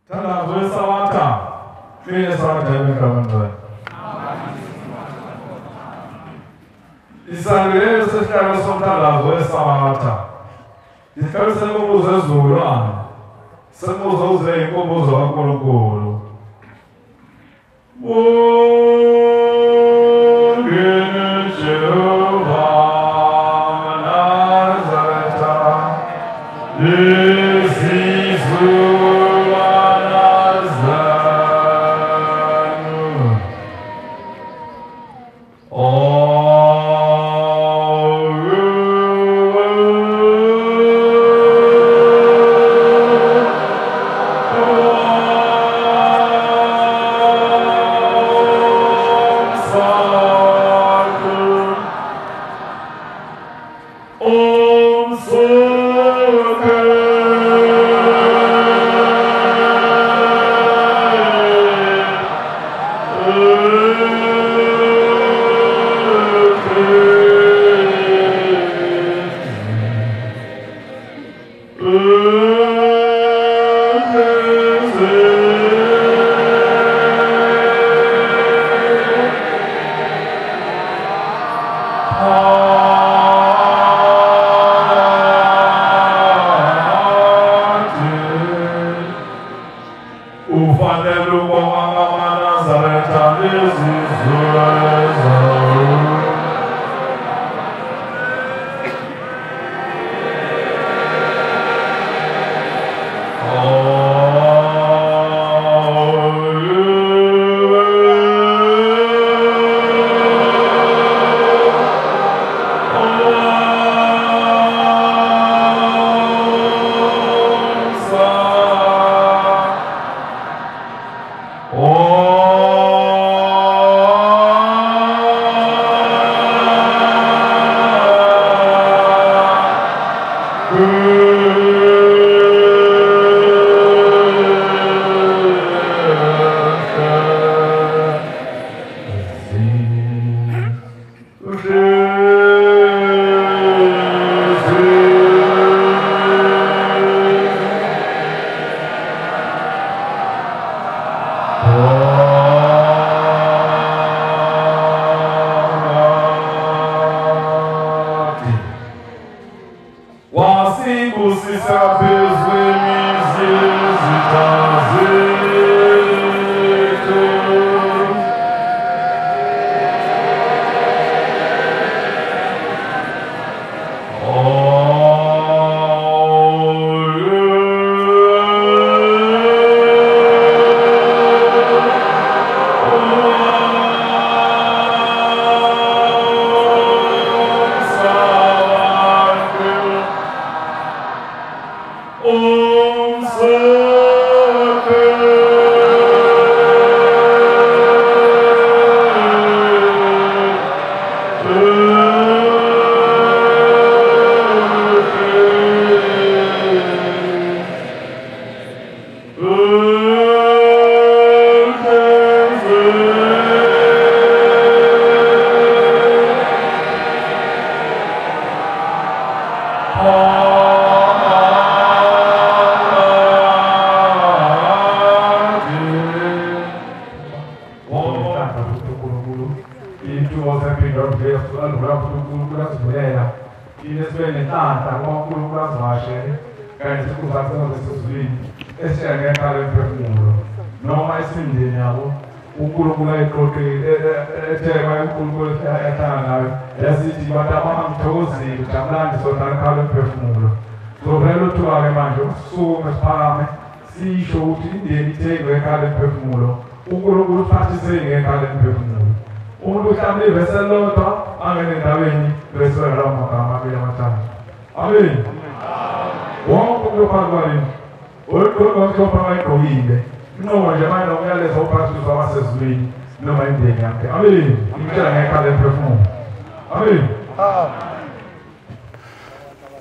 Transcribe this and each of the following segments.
Thandazo eSawata. Mina eSawata eMkhamandwe. Isangele sesihlalo somthandazo eSawata. Isihlalo senkomozo ezulwana. Senkomozo uze inkomozo kaNkulunkulu.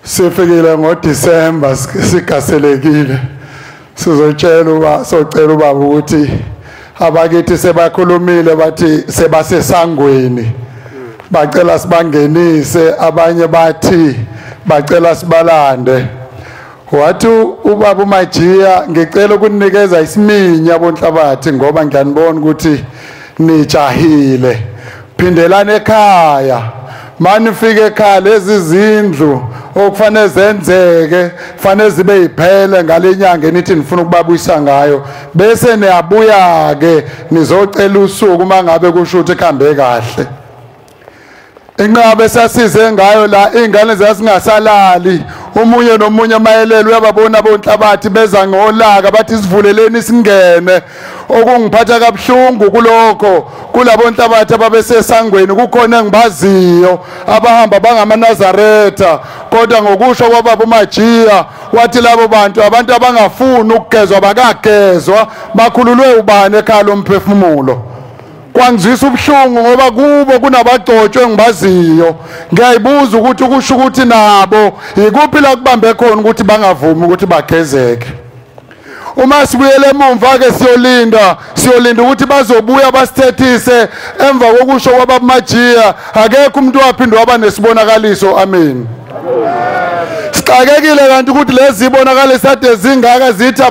Sifikile ngoDisemba sigaselekile socela ubaba ukuthi abakithi sebakhulumile bathi sebasesangweni bacela sibangenise abanye bathi bacela sibalande wathi ubaba uMajiya ngicela ukunikeza isiminya bonhlabathi ngoba ngiyanibona ukuthi nijahile phindelana ekhaya manifike ekhaya lezi zindlu okufanele zenzeke kufanele zibe yiphele ngalenyanga nithi nifuna ukubabuyisa ngayo bese niyabuya ke nizocela usuku mangabe kusho ukuthi kuhambe kahle inqabe sasize ngayo la ingane zasingasalali umunye nomunye mayelelo uyababona bonhlabathi beza ngolaka bathi sivuleleni singene okungiphatha kabuhlungu kuloko kulabo nhlabathi ababesesangweni kukhona engibaziyo abahamba bangamaNazaretha kodwa ngokusho kwababa uMajiya wathi labo bantu abantu abangafuni ukugezwa bakagezwa bakhululwe ubani ekhaya lomphefumulo kwangizwisa ubuhlungu ngoba kubo kunabagcotshwe ngibaziyo ngiyayibuza ukuthi kusho ukuthi nabo ikuphi la kubambe khona ukuthi bangavumi ukuthi bagezeke uma sibuyele emumva ke siyolinda ukuthi bazobuya basithethise emva kokusho kwababa uMajiya akekho umuntu waphindwa waba nesibonakaliso amen sixakekile kanti ukuthi lezi zibonakaliso ade zingaka zithi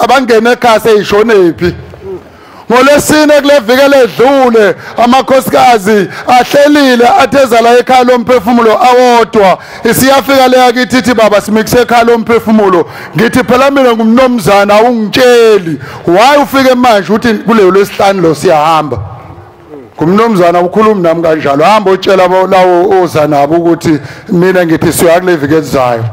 abangene ekhaya seyishonephi ngolesine kule viki ledlule amakhosikazi ahlelile atheza la ekhaya lomphefumulo awodwa isiyafika le yakithi ithi baba simikise ekhaya lomphefumulo ngithi phela mina ngumnomzana ungitsheli why ufike manje uthi kuleyo lesihlanu lo siyahamba ngumnomzana ukhuluma nami kanjalo hamba utshela lawo ozanabo ukuthi mina ngithi siya kule viki ezayo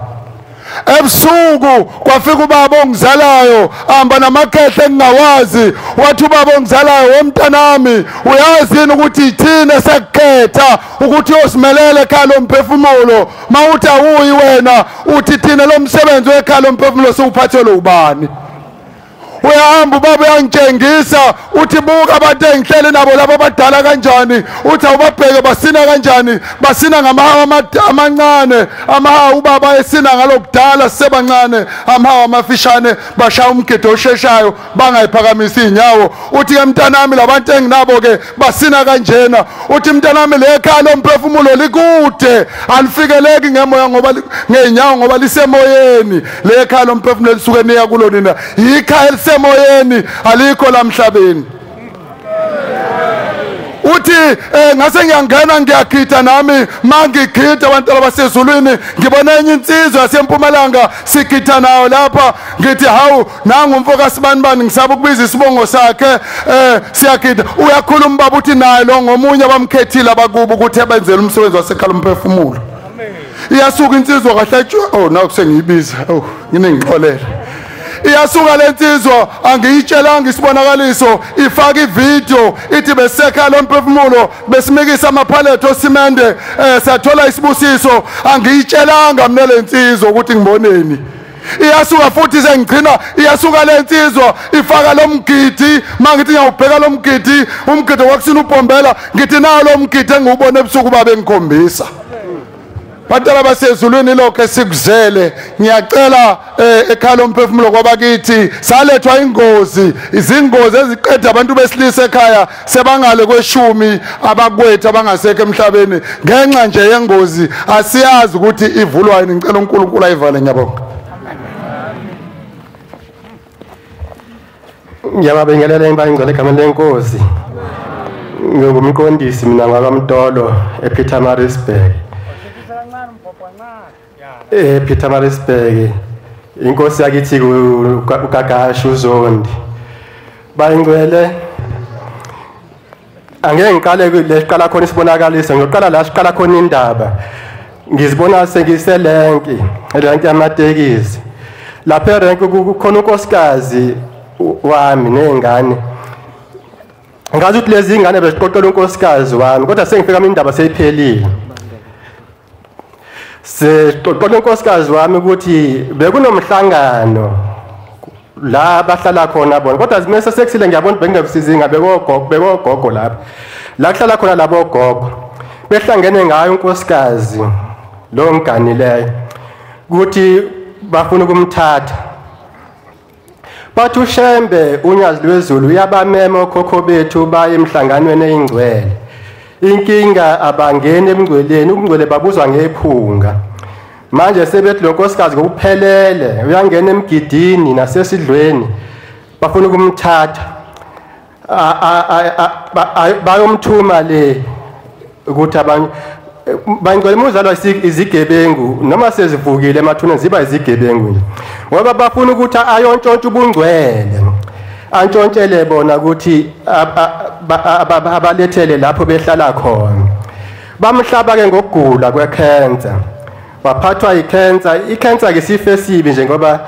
ebusuku kwafika ubaba ongizalayo ahamba namakhehle engingawazi wathi ubaba ongizalayo womntanami uyazini ukuthi ithine sekukhetha ukuthi uyosimelela ekhaya lomphefumulo mawuthi awuyi wena uthi thina lo msebenzi wekhaya lomphefumulo siwuphathelwe ubani uyahamba ubaba uyangitshengisa uthi buka abantu engihlele nabo labo abadala kanjani uthi awubabheke basina kanjani basina ngamahawu amancane amahawu ubaba esina ngalokudala sisebancane amahawu amafishane bashaya umgido osheshayo bangayiphakamisa inyawo uthi ke mntanami labantu enginabo ke basina kanjena uthi mntanami lekhaya lomphefumulo likude alifikeleki ngemoya ngoba ngeenyawo ngoba lisemoyeni lekhaya lomphefumulo lisuke niya kulo nina yikhaya semoyeni alikho la emhlabeni uthi ngase ngiyangena ngiyagida nami mangigida abantu abasezulwini ngibona enye insizwe yasempumalanga sigida nayo lapha ngithi hawu nangu umfoka sibanibani ngisaba ukubiza isibongo sakhe siyagida uyakhuluma baba uthi naye lo ngomunye abamkhethile abakubo ukuthi ebenzele umsebenzi wasekhala umphefumulo iyasuka insizwe kahle naku sengiyibiza nginengixolela iyasuka lensizwa angiyitshelanga isibonakaliso ifaka ivideo ithi besekhala lomphefumulo besimikisa amaphaletho osimende sathola isibusiso angiyitshelanga mina lensizwa ukuthi ngiboneni iyasuka futhi sengigcina iyasuka lensizwa ifaka lomgidi mangithi ngiyawubheka lomgidi umgidi wakusina ubhombela ngithi nayo lomgidi engiwubona ebusuku babe ngikhombisa Batala basezulwini lokho esikuzele ngiyacela ekhaya lomphefumulo kwabakithi salethwa ingozi izingozi eziqeda abantu besilisa ekhaya sebangale kweshumi abakwethu abangasekho emhlabeni ngenxa nje yengozi asiyazi ukuthi ivulwa yini ngicela uNkulunkulu ayivale ngiyabonga Ngiyababingelela ingcwele igama lenkosi ngingumqondisi mina ngakaMtolo ePietermaritzburg Pietermaritzburg inkosi yakithi uGagasha uZondi bayingcwele angeke ngiqale lesiqala khona isibonakaliso ngiyoqala la siqala khona indaba ngizibona sengiselenki elenki yamatekisi lapha erenki kukhona unkosikazi wami nezingane ngazi ukuthi lezi ingane beziqoqela unkosikazi wami kodwa sengifika indaba seyiphelile Seqoqela unkosikazi wami ukuthi bekunomhlangano la bahlala khona bona kodwa zimese sekusile ngiyabona bengekusizi bekogogo lapha la kuhlala khona labo gogo behlangene ngayo unkosikazi lo nganileyo ukuthi bafuna ukumthatha bathi uShembe unyazi lwezulu uyabamema okhokho bethu baye emhlanganweni eyingcwele inkinga abangene emngcweleni ukungcwele babuzwa ngephunga manje sebethi lo nkosikazi kuphelele uyangena emgidini nasesidlweni bafuna ukumthatha bayomthuma le ukuthi abanye bayingcwele muzalwa izigebengu noma sezivukile emathuneni ziba izigebengu nje ngoba bafuna ukuthi ayontshontsha ubungcwele antshontshele bona ukuthi abalethele lapho behlala khona bamhlaba ke ngokugula kwecancer waphathwa icancer ke sifo esibi nje ngoba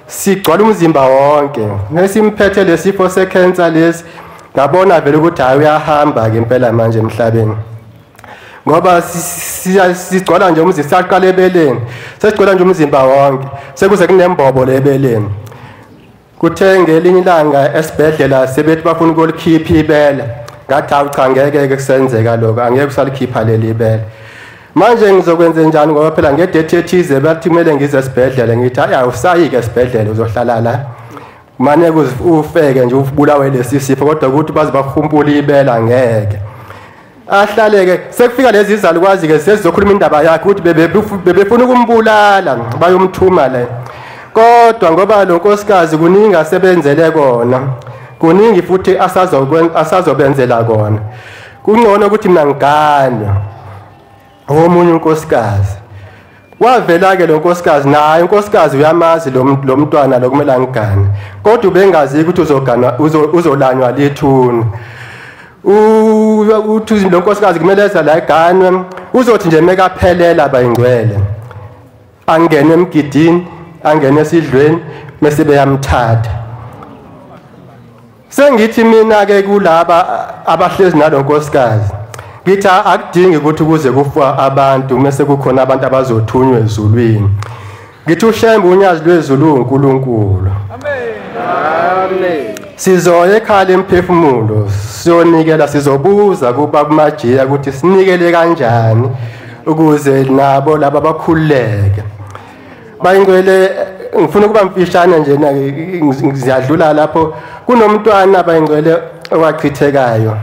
sigcwala umzimba wonke nesimphethe lesifo secancer lesi ngabona vele ukuthi hayi uyahamba ke impela manje emhlabeni ngoba sigcwala nje umzimba saqala ebeleni sesigcwala nje umzimba wonke sekuze kunembobo lebeleni kuthe ngelinye ilanga esibhedlela sebethi bafuna ukulikhipha ibele ngathi cha ngeke kusenzeka lokho angeke usalikhipha leli ibele manje ngizokwenza njani ngoba phela ngedate ethize bathi kumele ngize esibhedlela ngithi hayi awusayike esibhedlela uzohlala la manje ufeke nje ubulawe lesi sifo kodwa ukuthi baze bakhumpula ibele angeke ahlaleke sekufika lezi izalukwazi ke sezizokhuluma indaba yakhe ukuthi bebefuna ukumbulala bayomthuma la kodwa ngoba lo nkosikazi kuningi asebenzele kona kuningi futhi asazobenzela kona kungcono ukuthi mina ngigane omunye unkosikazi wavela ke lo nkosikazi naye unkosikazi uyamazi lo mntwana lokumela ngigane kodwa ubengazi ukuthi uzolanywa lithuna uthi lo nkosikazi kumele eza la iganwe uzothi nje mekaphelela bayingcwele angene emgidini angene esidlweni mase beyamthatha sengithi mina ke kulaba abahlezi nalo nkosikazi ngithi akudingi ukuthi kuze kufa abantu mase kukhona abantu abazothunywa ezulwini ngithi ushembe unyazi lwezulu uNkulunkulu amen sizoya ekhaya emphefumulo siyonikela sizobuza kuba kumajiya ukuthi sinikele kanjani ukuze nabo laba bakhululeke bayingcwele ngifuna ukuba mfishane nje ngiziyadlula lapho kunomntwana bayingcwele owachithekayo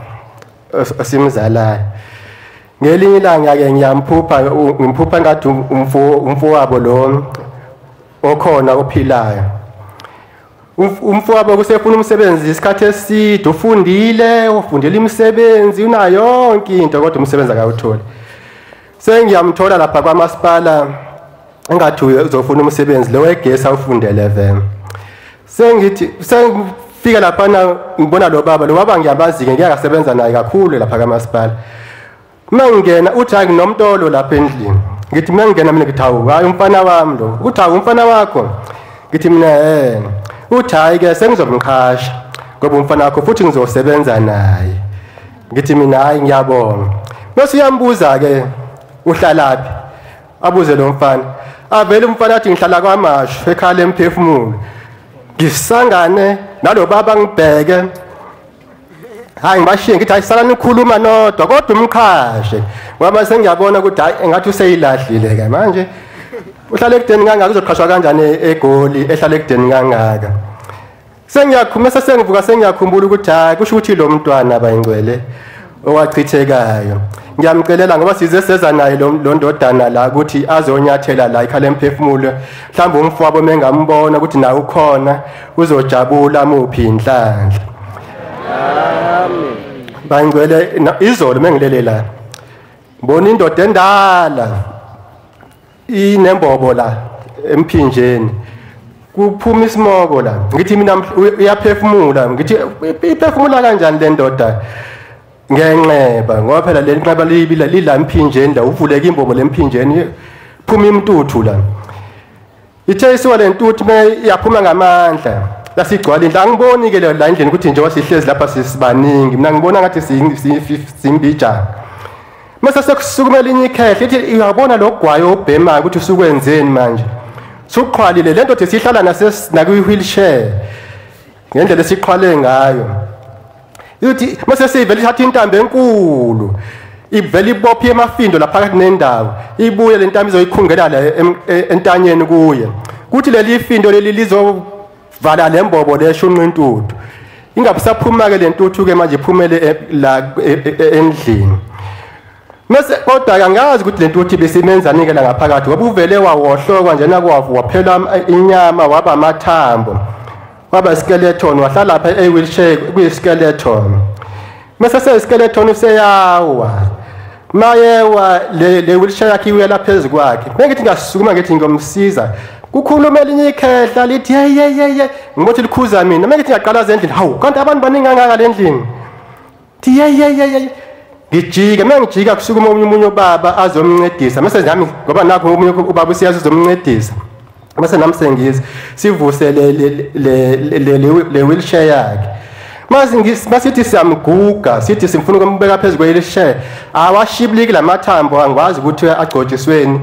simzalayo ngelinye ilanga ke ngimphupha ngathi umfowabo lo okhona ophilayo umfowabo kusefuna umsebenzi isikhathi eside ufundela imisebenzi unayo yonke into kodwa umsebenzi akawutholi sengiyamthola lapha kwamasipala engathi uzofuna umsebenzi lo wegesi awufundele vele sengithi sengifika lapha ngibona lo baba ngiyabazi ke ngiyakasebenza naye kakhulu lapha kwamasipala mangena uthi hayi nomntolo lapha endlini ngithi mangena mina ngithi hayi umfana wami lo uthi hayi umfana wakho ngithi mina uthi hayi ke sengizomqhasha ngoba umfana wakho futhi ngizosebenza naye ngithi mina hayi ngiyabonga bese uyambuza ke uhlalaphi abuze lo mfana avele umfana athi ngihlala kwamashu ekhaya emphefumulo ngisangane nalo baba ngibheke hayi ngibashiye ngithi hayi sala nikhuluma nodwa kodwa umqhashe ngoba sengiyabona ukuthi hayi engathi useyilahlile ke manje uhlale ekudeni kangaka uzoqhashwa kanjani egoli ehlale ekudeni kangaka sengivuka sengiyakhumbula ukuthi hayi kusho ukuthi lo mntwana bayingcwele owachithekayo ngiyamcelela ngoba size seza naye lo ndodana la ukuthi azonyathela la ikhala emphefumulo mhlawumbe umfowabo mengambona ukuthi na ukhona uzojabula muphi inhlanhla amen bayingcwele izolo mengilele la ngibona indoda endala inembobo la emphinjeni kuphuma isimoko la ngithi mina uyaphefumula ngithi iphefumula kanjani le ndoda ngenxeba ngoba phela le nxeba libila lila emphinjeni la uvuleka imbobo lemphinjeni phuma imntuthu la ithe isiwa le ntuthu yaphuma ngamandla lasigcwala indla angiboni ke la endlini ukuthi nje wasihlezi lapha sisibaningi mina ngibona ngathi simbijana mase sekusukumela inye ikhehle ithi uyabona lo gwayo obhemayo ukuthi usukwenzeni manje suqhwalile lento ethi sihlala nakuyi wheelchair ngendlela esiqhwale ngayo uthi mase sivele ithatha intambo enkulu ivele ibophe emafindo lapha phakathi nendawo ibuye le ntambo izoyikhungela la entanyeni kuye kuthi leli ifindo leli lizovala lembobo leshunqa intuthu ingabe saphuma ke le ntuthu ke manje iphumele la endlini mase kodwa angazi ukuthi lento uthi besimenzani ke la ngaphakathi ngoba uvele wawohlokwa njena waphela inyama waba amathambo waba skeleton wahlala lapha e-wheelchair kuyi-skeleton mase se-skeleton useyawa mayewa le wheelchair yakhe iwela phezu kwakhe mengithi ngasukuma ngithi ngomsiza kukhuluma elinye ikhehla lithi ye ngibothi likhuza mina mengithi ngiyaqalaza endlini hawu kanti abantu baningi kangaka le ndlini thi ye ngijika mengijika kusukuma omunye ubaba azomncedisa mase nami ngoba nakho omunye ubaba usiyazi uzomncedisa mase nami sengizi sivuse le wheelchair yakhe masithi siyamguga sithi simfuna ukumbeka phezu kwe-wheelchair awashibiliki lamathambo angikwazi ukuthi agcotshisweni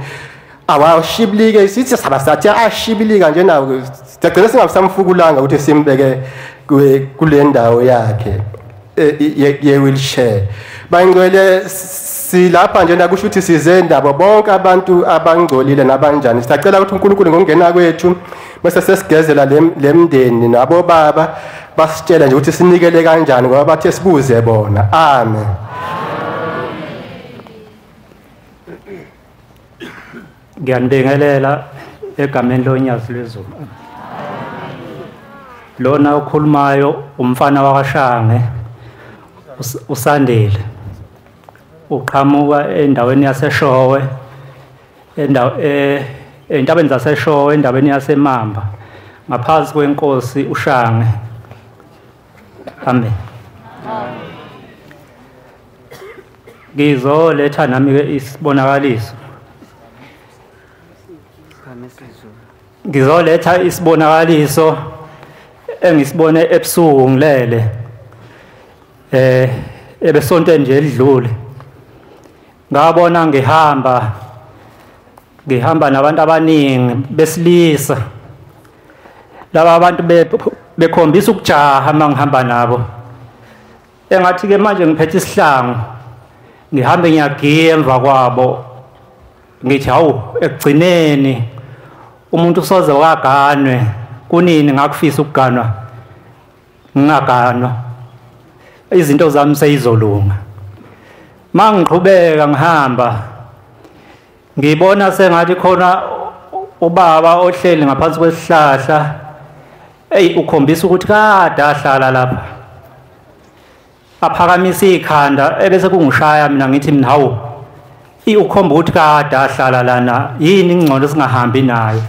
awashibilike sithi sabasathi ashibilika nje nawo sigcina singasamfukulanga ukuthi simbeke kule ndawo yakhe ye-wheelchair bayingcwele silapha nje nakusho ukuthi size ndabo bonke abantu abangcolile nabanjani sicela ukuthi uNkulunkulu ngongena kwethu bese sesigezela lemndeni nabo baba basitshela nje ukuthi sinikele kanjani ngoba bathe sibuze bona amen. Ngiyanibingelela egameni loNyazi lwezulu. Lona okhulumayo umfana wakwaShange uSandile uqhamuka endaweni yaseShowe entabeni zaseShowe endaweni yaseMamba ngaphansi kwenkosi uShange. Amen. Ngizoletha nami ke isibonakaliso. Ngizoletha isibonakaliso engisibone ebusuku ngilele ebesonto nje elidlule ngabona ngihamba nabantu abaningi besilisa laba abantu bekhombisa ukujaha mangihamba nabo engathi ke manje ngiphethe isihlangu ngihambe ngiyagiya emva kwabo ngithi hawu ekugcineni umuntu usoze waganwe kunini ngakufisa ukuganwa ngingaganwa izinto zami seyizolunga mangiqhubeka ngihamba ngibona sengathi khona ubaba ohleli ngaphansi kwesihlahla ukhombisa ukuthi kade ahlala lapha aphakamisa ikhanda ebese kungishaya mina ngithi mina hawu ukhomba ukuthi kade ahlala lana yini ingcono singahambi nayo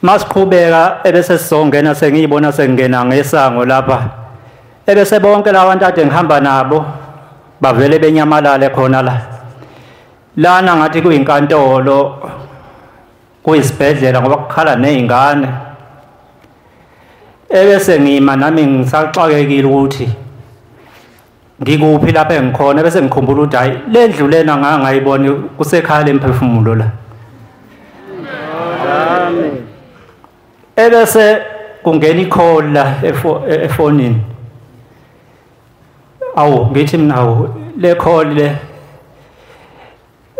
masiqhubeka ebese sizongena sengiyibona sengena ngesango lapha ebese bonke labantu ade ngihamba nabo bavele benyamalale khona lana ngathi kuyinkantolo kuyisibhedlela ngoba kukhala nezingane ebese ngima nami ngisaxakekile ukuthi ngikuphi lapha engikhona bese ngikhumbula ukuthi hayi le ndlu lena ngangayiboni kusekhaya lemphefumulo la. Amen. Ebese kungena i-call la efonini awu ngithi mina hawu le call le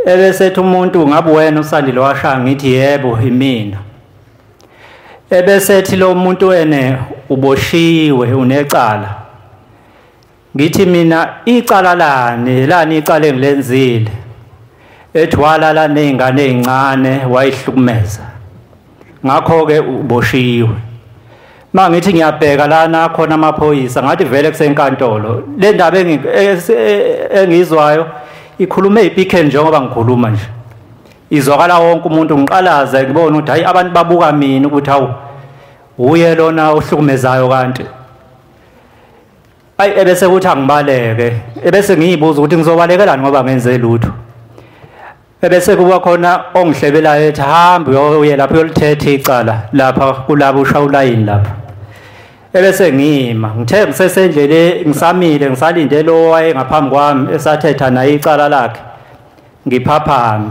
ebese ethi umuntu ngabe wena uSandile waShange ngithi yebo imina ebese ethi lo muntu wena uboshiwe unecala ngithi mina icala lani icala engilenzile ethi walala nezingane ezincane wayihlukumeza ngakho ke uboshiwe mangithi ngiyabheka lana khona amaphoyisa ngathi vele kusenkantolo le ndaba engizwayo ikhulume iPicken njengoba ngikhuluma nje izwakala wonke umuntu ngiqalaza ngibona ukuthi hayi abantu babuka mina ukuthi hawu uye lona ohlukumezayo kanti ayi ebese kuthi angibaleke ebese ngiyibuza ukuthi ngizobalekelani ngoba ngenze lutho ebese kuba khona ongihlebelayo ethi hamba uye lapha uyolithetha icala lapha kulabo ushawulayini lapha ebese ngima ngithe ngisesendlele ngisamile ngisalinde lo waye ngaphambi kwami esathetha naye icala lakhe ngiphaphame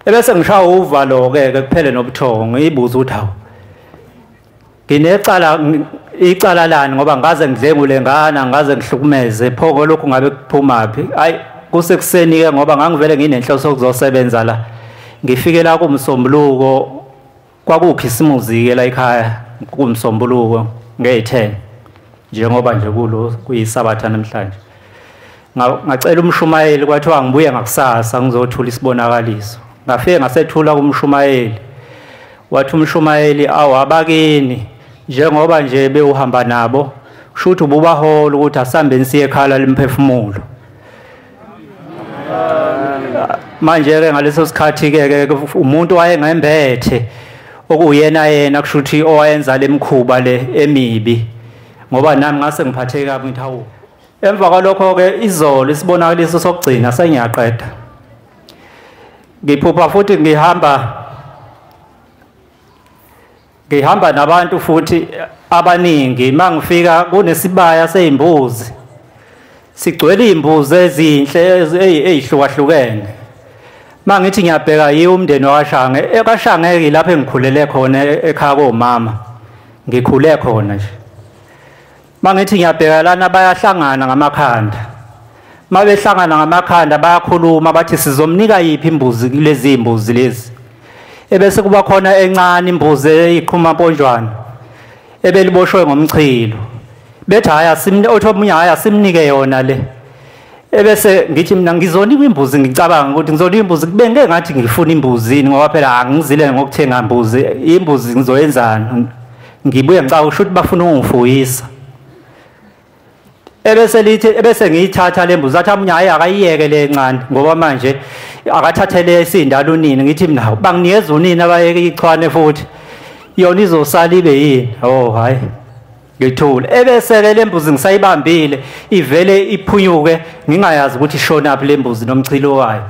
ebese ngishaya uvalo ke kuphele nobuthongo ngiyibuza ukuthi hawu nginecala icala lani ngoba ngaze ngidlengule ngana ngaze ngihlukumeze pho lokhu ngabe kuphumaphi ayi kusekuseni ke ngoba ngangivele nginenhloso ukuzosebenza la ngifike la kuMsombuluko kwakukhisimuzi ke la ekhaya kuMsombuluko nge-10 njengoba nje kuyisabatha namhlanje ngacela umshumayeli kwathiwa ngibuye ngakusasa ngizothula isibonakaliso. Ngafike ngasethula kumshumayeli. Wathi umshumayeli awabakini njengoba nje bewuhamba nabo kusho ukuthi ububahola ukuthi asambe nisiye ekhala lemphefumulo. Manje ke ngaleso sikhathi ke umuntu wayengembethe okuyena yena kusho ukuthi owayenza lemkhuba le emibi ngoba nami ngase ngiphatheke kabi ngithi hawu. Emva kwalokho ke izolo isibonakaliso sokugcina sengiyaqeda. Ngiphupha futhi ngihamba nabantu futhi abaningi mangifika kunesibaya sezimbuzi. Sigcwele imbuzi ezinhle ezihlukahlukene. Mangithi ngiyabheka yiwo umndeni waShange, eKaShange lapho engikhulele khona ekhaya komama. Ngikhule khona nje. Mangithi ngiyabheka lana bayahlangana ngamakhanda. Mabehlangana ngamakhanda bayakhuluma bathi sizomnika yiphi imbuzi kulezi imbuzi lezi. Ebese kuba khona encane imbuzi eyiqhuma mponjwana. Ebeliboshwe ngomchilo. Bethi haya omunye haya simnike yona le. Ebese ngithi mina ngizonika imbuzi ngicabanga ukuthi ngizonika imbuzi kube ngathi ngifuna imbuzini ngoba phela angizile ngokuthenga imbuzi. Imbuzi ngizoyenzana. Ngibuye ngicabanga ukuthi bafuna ungifuyisa. Ebese ngiyithatha lembuzi athi amunye hayi akayiyeke le encane ngoba manje akathathele isindalo unini ngithi mina banginikeza unini abayeke ichwane futhi yona izosala ibe yini oh hayi ngithule. Ebese ke lembuzi ngisayibambile ivele iphunyuke ngingayazi ukuthi ishona phi lembuzi nomchilo wayo.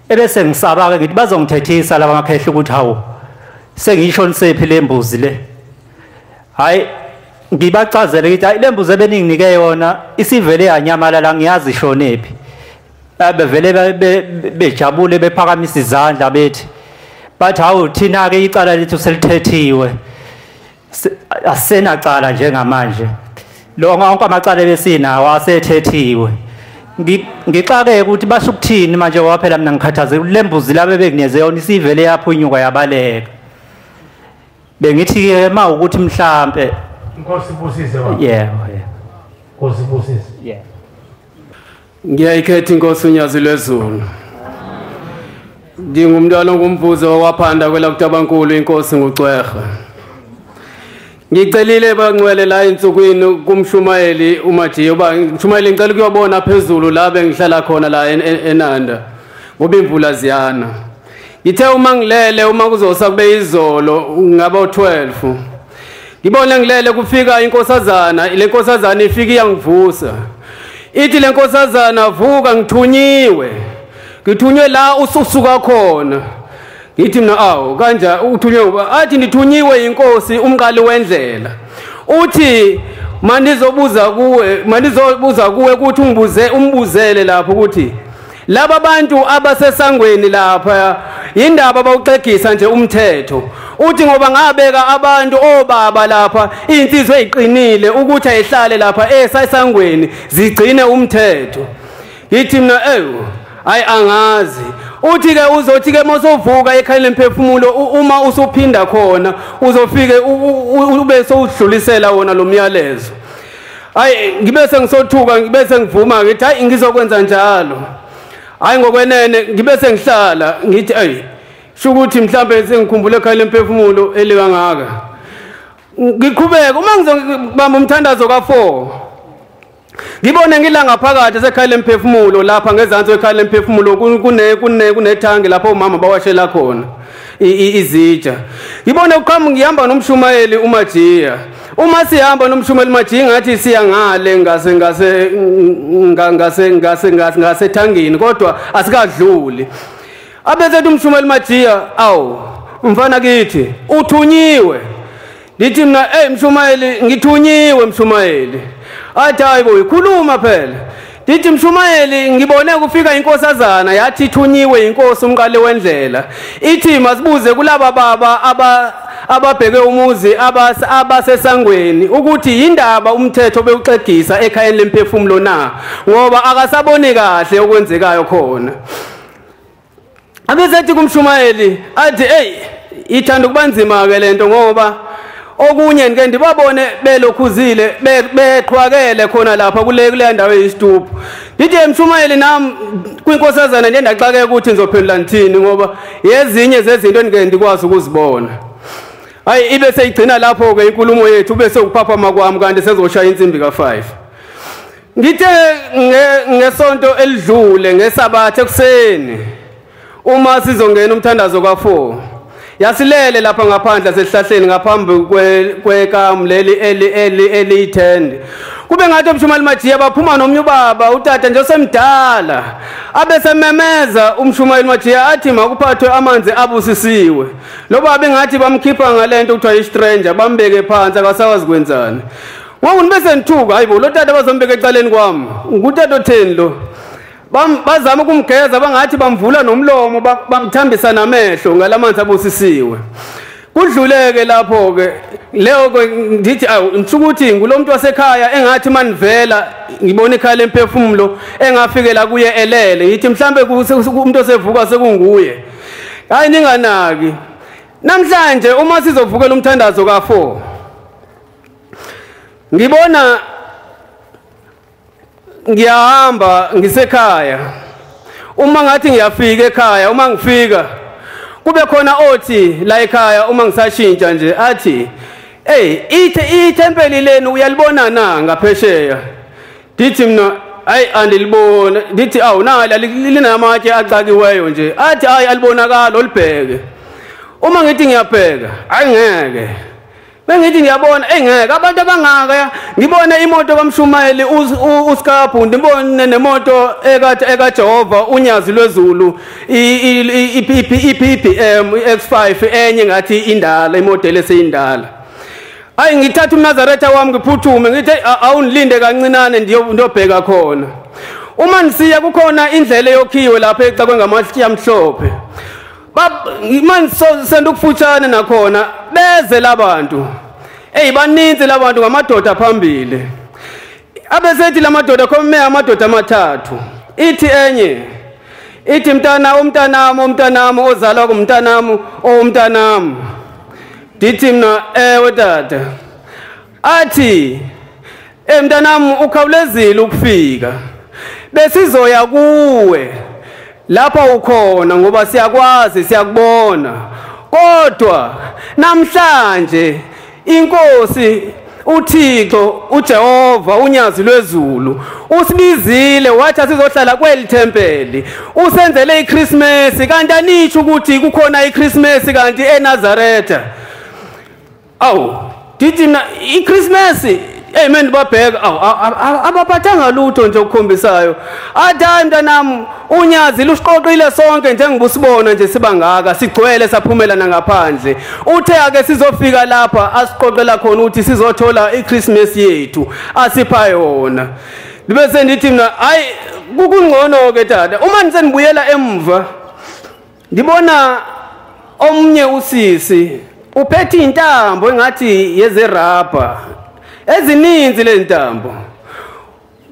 Ebese ngisaba ke ngithi bazongithethisa laba ngakhehla ukuthi hawu sengiyishonise phi lembuzi le. Hayi ngibachazele ngithi hayi lembuzi ebeninginike yona isivele yanyamalala ngiyazi ishonephi. Abevele bejabule bephakamisa izandla bethi bathi hawu thina ke icala lethu selithethiwe asenacala njengamanje lo onke amacala ebesinawo asethethiwe. Ngixake ukuthi basho ukuthini manje ngoba phela mina ngikhathazeke lembuzi labe bekunikeze yona isivele yaphunyuka yabaleka. Bengithi ke ma ukuthi mhlambe Nkosi Busise baba. Yebo. Nkosi Busise. Yeah. Ngiyayikhetha inkosi uNyazi lwezulu. Ngingumntwana ngumvuzo waphanda kwela kutabankulu inkosi nguCwerha. Ngicelile bangcwele la insukwini kumshumayeli uMajiya uba umshumayeli ngicela ukuyobona phezulu la bengihlala khona la eNanda ngoba imvula ziyana. Ngithe uma ngilele uma kuzosa kube izolo ngaba u12. Ngibone ngilele kufika inkosazana ile nkosazana ifika iyangivusa. Ithi le nkosazana vuka ngithunyiwe. Ngithunywe la ususuka khona. Ngithi mina awu kanja uthunywe athi ngithunyiwe inkosi umqali wendlela. Uthi manizobuza kuwe ukuthi umbuzele lapho ukuthi laba bantu abasesangweni lapha indaba bawuxegisa nje umthetho. Uthi ngoba ngabeka abantu obaba lapha insizwe eziqinile ukuthi ayihlale lapha esayisangweni zigcine umthetho. Ngithi mina hayi angazi. Uthi ke uzothi ke mosovuka ekhaya lemphefumulo uma usuphinda khona uzofike ube sowudlulisela wona lo myalezo. Hayi ngibe sengisothuka ngibe sengivuma ngithi hayi ngizokwenza njalo. Hayi ngokwenene ngibe sengihlala ngithi shukuthi mhlambe sengikhumbule ekhaya lemphefumulo eliwa ngaka. Ngiqhubeka uma ngizobamba umthandazo ka4. Ngibone ngila ngaphakathi esekhaya lemphefumulo lapha ngezansi ekhaya lemphefumulo kunethangi lapho umama bawashela khona izitsha. Ngibone uqhamu ngihamba nomshumayeli uMajiya. Uma sihamba nomshumayeli uMajiya ngathi siya ngale ngase thangini kodwa asikadluli. Abezethu umshumayeli uMajiya awu mfana kithi uthunyiwe. Ngithi mina mshumayeli ngithunyiwe mshumayeli. Athi hayi boy khuluma phela. Ngithi mshumayeli ngibone kufika inkosazana yathi thunyiwe inkosi umqale wendlela. Ithi masibuze kulaba baba ababheke umuzi abasesangweni ukuthi indaba umthetho bewuxegisa ekhayeni lemphefumulo na ngoba akasaboni kahle okwenzekayo khona. Abesethi kumshumayeli athi ithanda kubanzima ke lento ngoba okunye ngeke ndibabone belokhuzile beqhwakele khona lapha kule ndawo eyisituphu ndithi emshumayeli nami kwinkosazana nje ndaxakeka ukuthi ngizophendula ngithini ngoba yezinye zezinto engeke ndikwazi ukuzibona hayi ibe seyigcina lapho ke inkulumo yethu bese ukuphaphama kwami kanti sezoshaya insimbi ka5 ngithe ngesonto elidlule ngesabathe ekuseni uma sizongena umthandazo ka4 yasilele lapha ngaphandle sesihlahleni ngaphambi kwekamu leli eliyithende kube ngathi umshumali Majiya baphuma nomnye ubaba utata nje osemdala abesememeza umshumali Majiya athi makuphathwe amanzi abusisiwe lo baba engathi bamkhipha ngalento kuthiwa istranger bambeke phansi akasakwazi kwenzani ngoku bese ngithuka hayibo lo tata bazombeka ecaleni kwami ngutata otheni lo bazama ukumgeza bangathi bamvula nomlomo bamthambisa namehlo ngalamanzi abusisiwe kudluleke lapho ke leyo ngithi ngisukuthi ngulomuntu wasekhaya engathi manivela ngibona ikhala emphefumulo engafikela kuye elele ngithi mhlambe umuntu osevuka sekunguye hayi ninganaki namhlanje uma sizovukela umthandazo ka4 ngibona ngiyahamba ngisekhaya uma ngathi ngiyafika ekhaya uma ngifika kube khona othi la ekhaya uma ngisashintsha nje athi ithempeli lenu uyalibona na ngaphesheya dithi mina hayi andilibona dithi nala linamatshe acakiweyo nje athi hayi alibonakala olibheke uma ngithi ngiyabheka hayi ngeke bengithi ngiyabona engeke abantu abangaka ngibone imoto kaMshumayeli uSkabhu ngibone nemoto ekaJehova unyazi lwezulu iPPM X5 enye ngathi indala imodel eseyindala hayi ngithatha uNazaretha wami ngiphuthume ngithi awunilinde kancinane ndiyobheka khona uma nisiya kukhona indlela eyokhiwe lapha ecakwe ngamahliki amhlophe manje sendukufutshane nakhona beze labantu baninzi labantu ngamadoda phambili abesethi lamadoda khome amadoda amathathu ithi enye ithi umntanami ozalwa kumntanami dithi mina ewe tata athi mntanami ukhawulezile ukufika besizoya kuwe lapha ukhona ngoba siyakwazi siyakubona kodwa namhlanje inkosi uThixo uJehova unyazi lwezulu usibizile wathi sizohlala kweli thempeli usenzele iChristmas kanti anisho ukuthi kukhona iChristmas kanti eNazaretha dithi mina iChristmas amen babheka abaphathanga lutho nje ukukhombisayo athi mntanami unyazi lusiqoqile sonke njengobusibona nje sibangaka sigcwele saphumelana ngaphandle uthe ake sizofika lapha asiqoqela khona ukuthi sizothola iChristmas yethu asipha yona bese ndithi mina hayi kukungcono ke tata uma nisenibuyela emva ngibona omnye usisi uphethe intambo engathi yezerabha ezininzi lentambo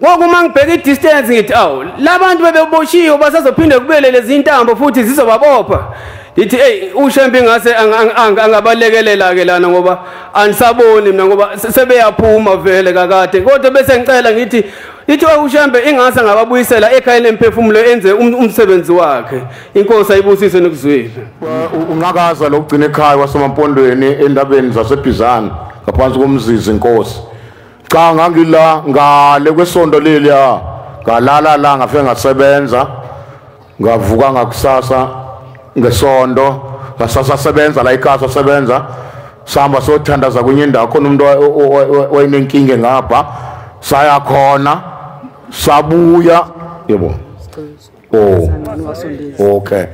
ngoku mangibheka idistance ngithi labantu bebeboshiwe basazophinde kubele lezi intambo futhi zizobabopha ndithi uShembe ngase angabalekelela ke lana ngoba anisaboni mina ngoba sebeyaphuma vele kakade kodwa bese ngicela ngithi uShembe ingase ngababuyisela ekhayeni emphefumulo enze umsebenzi wakhe inkosi ayibusise nokuzwile unqakaza lokugcina ekhaya wasemampondweni endabeni zaseBhizana ngaphansi komzizi inkosi cha ngangila ngale kwesonto leliya ngalala la ngafike ngasebenza ngavuka ngakusasa ngesonto ngasasa sebenza la ekhaya sebenza sihamba sothandaza kunye indawo khona umuntu wayinenkinga ngapha saya khona sabuya yebo okay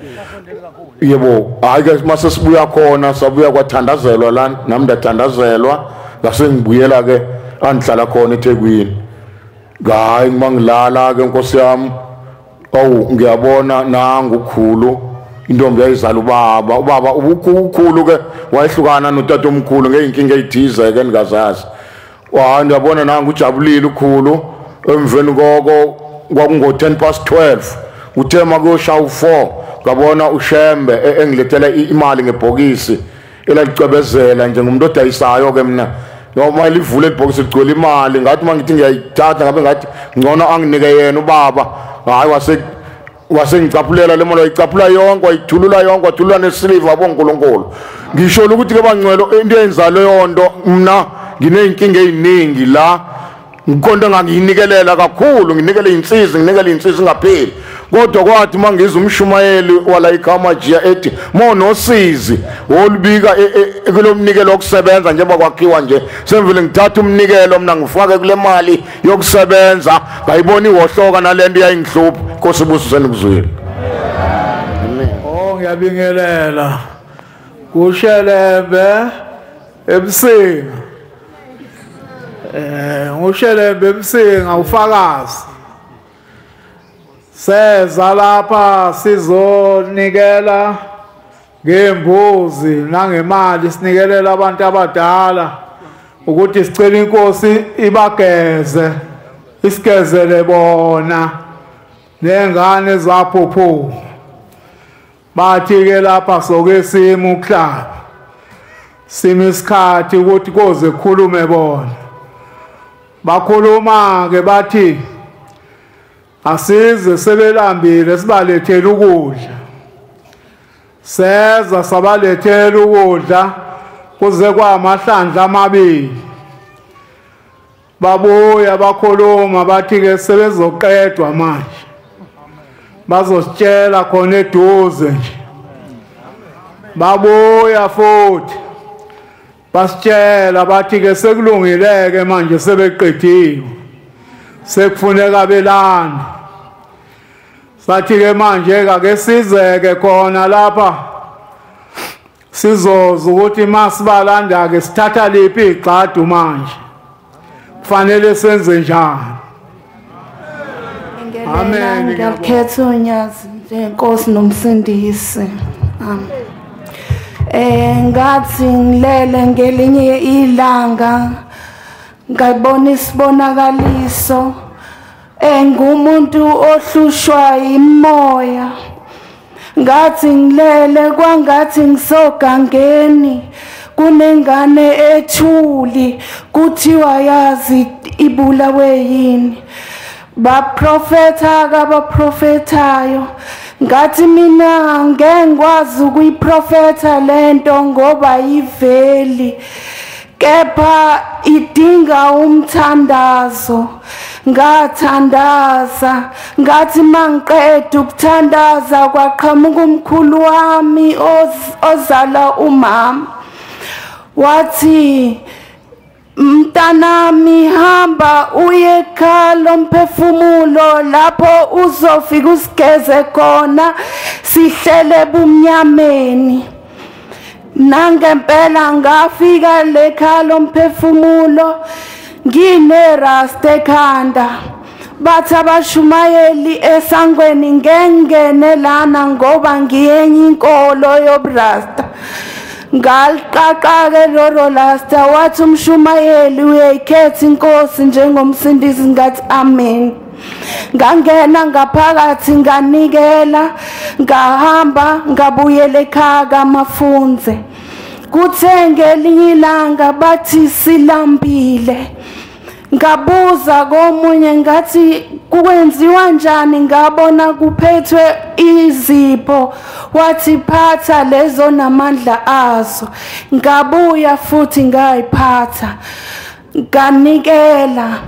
yebo ake mase sibuya khona sabuya kwathandazelwa la nami ndathandazelwa ngase ngibuyela ke angihlala khona eThekwini hayi mangilala ke Nkosi yami ngiyabona nangu ukhulu intombi yayizala ubaba ubukhulu ke wayehlukana notata omkhulu ngeinkinga ezithize ke ningazazi ngiyabona nangu ujabulile ukhulu emveni koko kwakungo 12:10 uthema kuyoshaya u4 ngabona uShembe engilethele imali ngebhokisi elicebezela njengomuntu odayisayo ke mina noma livule ibhokisi ligcwele imali ngathi mangithi ngiyayithatha ngabe ngathi ngcono anginike yena ubaba hayi wasengicaphulela le mali wayicaphula yonke wayithulula yonke wathulula nesiliva bonkulunkulu ngisho ukuthi ke bangcwelo into eyenza leyo nto mina ngineyinkinga eziningi la ngikonto ngangiyinikelela kakhulu nginikele insizwe ngapheli kodwa kwathi mangiza umshumayeli wala iKhamajiya ethi monosizi wolubika kulomnikelo wokusebenza njengoba kwakhiwa nje semvele ngithatha umnikelo mina ngifake kule mali yokusebenza ngayibona iwohloka nalento yayingihlupha Nkosi bususeni kuzwile ngiyabingelela kushelembe ebusinga ngushelembe ebusinga ufakazi seza lapha sizonikela ngembuzi nangemali sinikelela abantu abadala ukuthi sicela inkosi ibageze isigezele bona nengane zaphuphu bathi ke lapha soke simo uhlaba simisikhathi ukuthi koze khulume bona bakhuluma ke bathi asize sebelambile sibalethele ukudla seza sabalethele ukudla kuze kwamahlandla amabili babuya bakhuluma bathi ke sebezoqedwa manje bazositshela khona eduze nje babuya futhi basitshela bathi ke sekulungileke manje sebeqediwe sekufuneka belana sathi ke manje ake sizeke khona lapha sizoza ukuthi masibalanda ke sithatha liphi igxadu manje kufanele senze njani Amen. Ngiyakhetha unyazi njengoNkosi nomsindisi. Ngathi ngilele ngelinye ilanga ngabona isibonakaliso ngumuntu ohlushwa imoya ngathi ngilele kwangathi ngisogangeni kunengane ethuli kuthiwa yazi ibulawe yini baprofeta kabaprofetayo ngathi mina ngengikwazi ukuyiprofeta lento ngoba iveli kepha idinga umthandazo ngathandaza ngathi mangiqeda ukuthandaza kwaqhamuka umkhulu wami ozala umama wathi mntanami hamba uye ekhaya umphefumulo lapho uzofika usigeze khona sihlele bumnyameni nangempela ngafika lekhaya umphefumulo nginerasta ekhanda bathi abashumayeli esangweni ngengene lana ngoba ngiyenye inkolo yobrasta ngaliqaqake lolo lasta wathi umshumayeli uyayikhetha inkosi njengomsindisi ngathi amen ngangena ngaphakathi nganikela ngahamba ngabuyela ekhaya kaMafunze kuthe ngelinye ilanga bathi silambile ngabuza komunye ngathi kwenziwa njani ngabona kuphethwe izipho wathi phatha lezo namandla azo ngabuya futhi ngayiphatha nganikela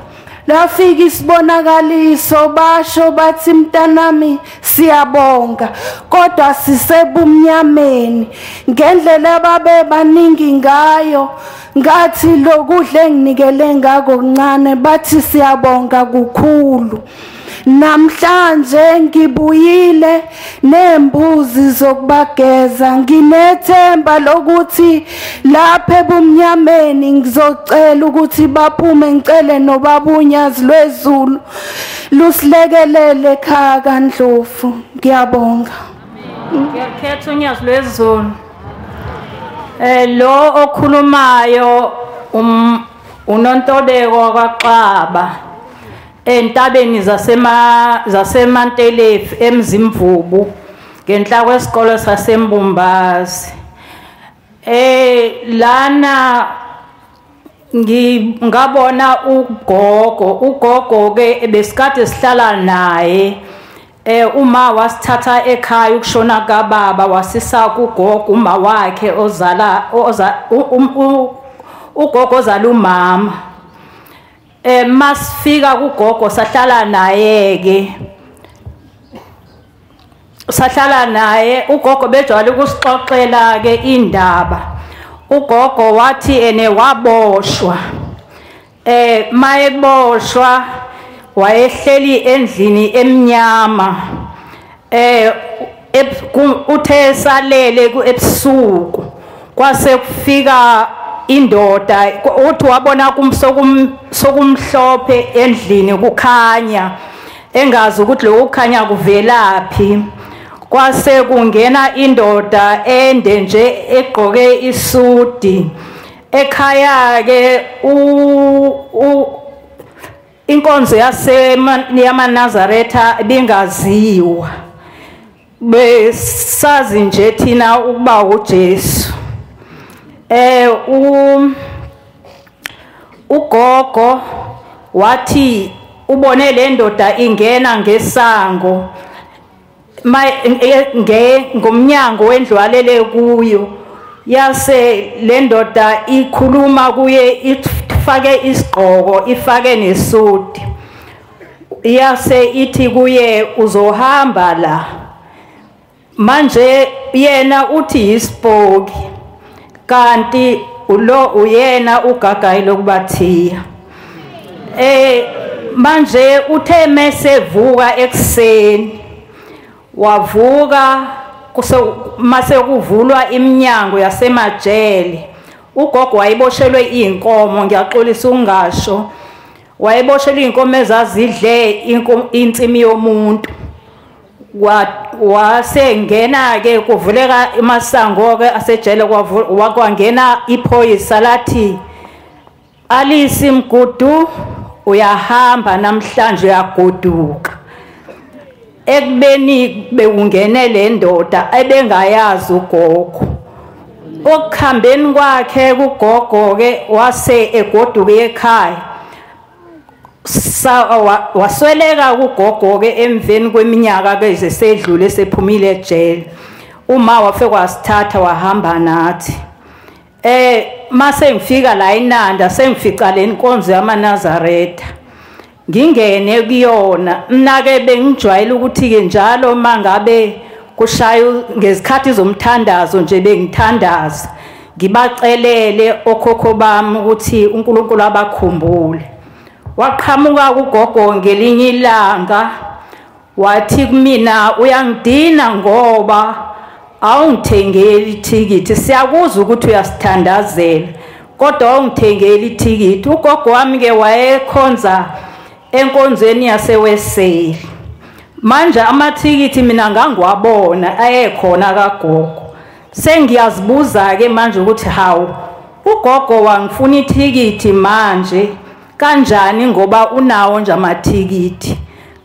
lafika isibonakaliso basho bathi mntanami siyabonga kodwa sisebumnyameni ngendlela ababe baningi ngayo ngathi lokudla enginikele ngako kuncane bathi siyabonga kukhulu namhlanje ngibuyile nembuzi zokubageza nginethemba lokuthi lapha ebumnyameni ngizocela ukuthi baphume ngicele nobabunyazi lwezulu lusilekelele ekhaya kaNdlovu ngiyabonga ngiyakhetha unyazi lwezulu lo okhulumayo unontobeko kaXaba entabeni zaseMantelefu eMzimvubu ngenhla kwesikole saseMbumbazi Lana ngabona ugogo ke besikade sihlala naye uma wasithatha ekhaya ukushona kababa wasisa kugogo uma wakhe ugogo ozala umama masifika kugogo sahlala naye ugogo bejwayele ukusixoxela ke indaba. Ugogo wathi ene waboshwa mayeboshwa wayehleli endlini emnyama uthe salele ebusuku kwase kufika indoda uthi wabona sokumhlophe endlini kukhanya engazi ukuthi lo kukhanya kuvelaphi. Kwase kungena indoda ende nje egqoke isudi ekhaya ke inkonzo yamaNazaretha bingaziwa besazi nje thina ukuba uJesu. Ugogo wathi ubone le ndoda ingena ngesango ngomnyango wendlwalele kuyo yase le ndoda ikhuluma kuye ifake isigqoko ifake nesudi yase ithi kuye uzohamba la manje yena uthi ispoki kanti ulo uyena ugagayi lokubathiya. Manje uthe mesevuka ekseni wavuka mase kuvulwa iminyango yasemajele. Ugogo wayeboshelwe inkomo ngiyaxolisa ungasho wayeboshelwe inkomo ezazidle insimi yomuntu wasengena ke kuvuleka imasango ke asejele kwangena iphoyisa lathi Alisi Mgudu uyahamba namhlanje uyagoduka. Ekubeni beungene le ndoda ebengayazi ugogo. Okuhambeni kwakhe kugogo ke wase egoduka ekhaya. Wasweleka kugogo ke emveni kweminyaka ke esedlule sephumile ejele. Uma wafika wasithatha wahamba nathi. Mase ngifika la eNanda sengifica le nkonzo yamaNazaretha. Ngingene kuyona mina ke bengijwayele ukuthi ke njalo mangabe kushaya ngezikhathi zomthandazo nje bengithandaza ngibacelele okhokho bami ukuthi uNkulunkulu abakhumbule. Waqhamuka kugogo ngelinye ilanga wathi kumina uyangidina ngoba awungithengeli ithikithi siyakuzwa ukuthi uyasithandazela kodwa awungithengeli ithikithi. Ugogo wami ke wayekhonza enkonzweni yaseWeseli. Manje amathikithi mina ngangiwabona ayekhona kagogo. Sengiyazibuza ke manje ukuthi hawu ugogo wangifuna ithikithi manje kanjani ngoba unawo nje amathikithi.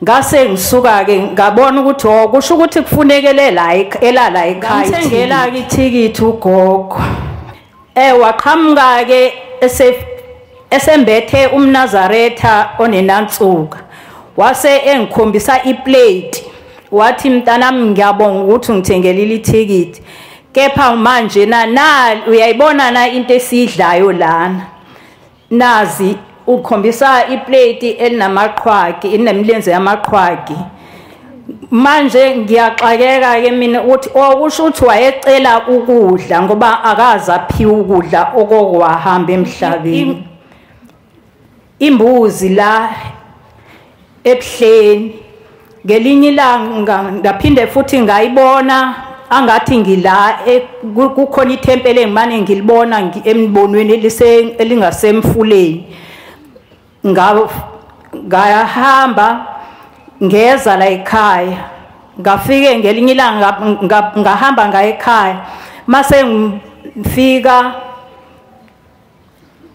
Ngase ngisuka ke ngabona ukuthi kusho ukuthi kufunekele la elala ekhaya. Ngithengela ke ithikithi ugogo. Waqhamuka ke esembethe umNazaretha onenantsuka. Wase engikhombisa iplate wathi mntanami ngiyabonga ukuthi ngithengelile ithikithi kepha manje uyayibona na into esidlayo lana nazi ukhombisa iplate elinamaqhwagi inemilenze yamaqhwagi. Manje ngiyaxakeka ke mina uthi okusho ukuthi wayecela ukudla ngoba akazi aphiwe ukudla okokwahamba emhlabeni. Imbuzi la ebuhleni ngelinye ilanga ngaphinde futhi ngayibona angathi ngila kukhona ithempeli engimane ngilibona emibonweni elingasemfuleni. Ngahamba ngeza la ekhaya ngafike ngelinye ilanga ngahamba ngaye ekhaya mase ngifika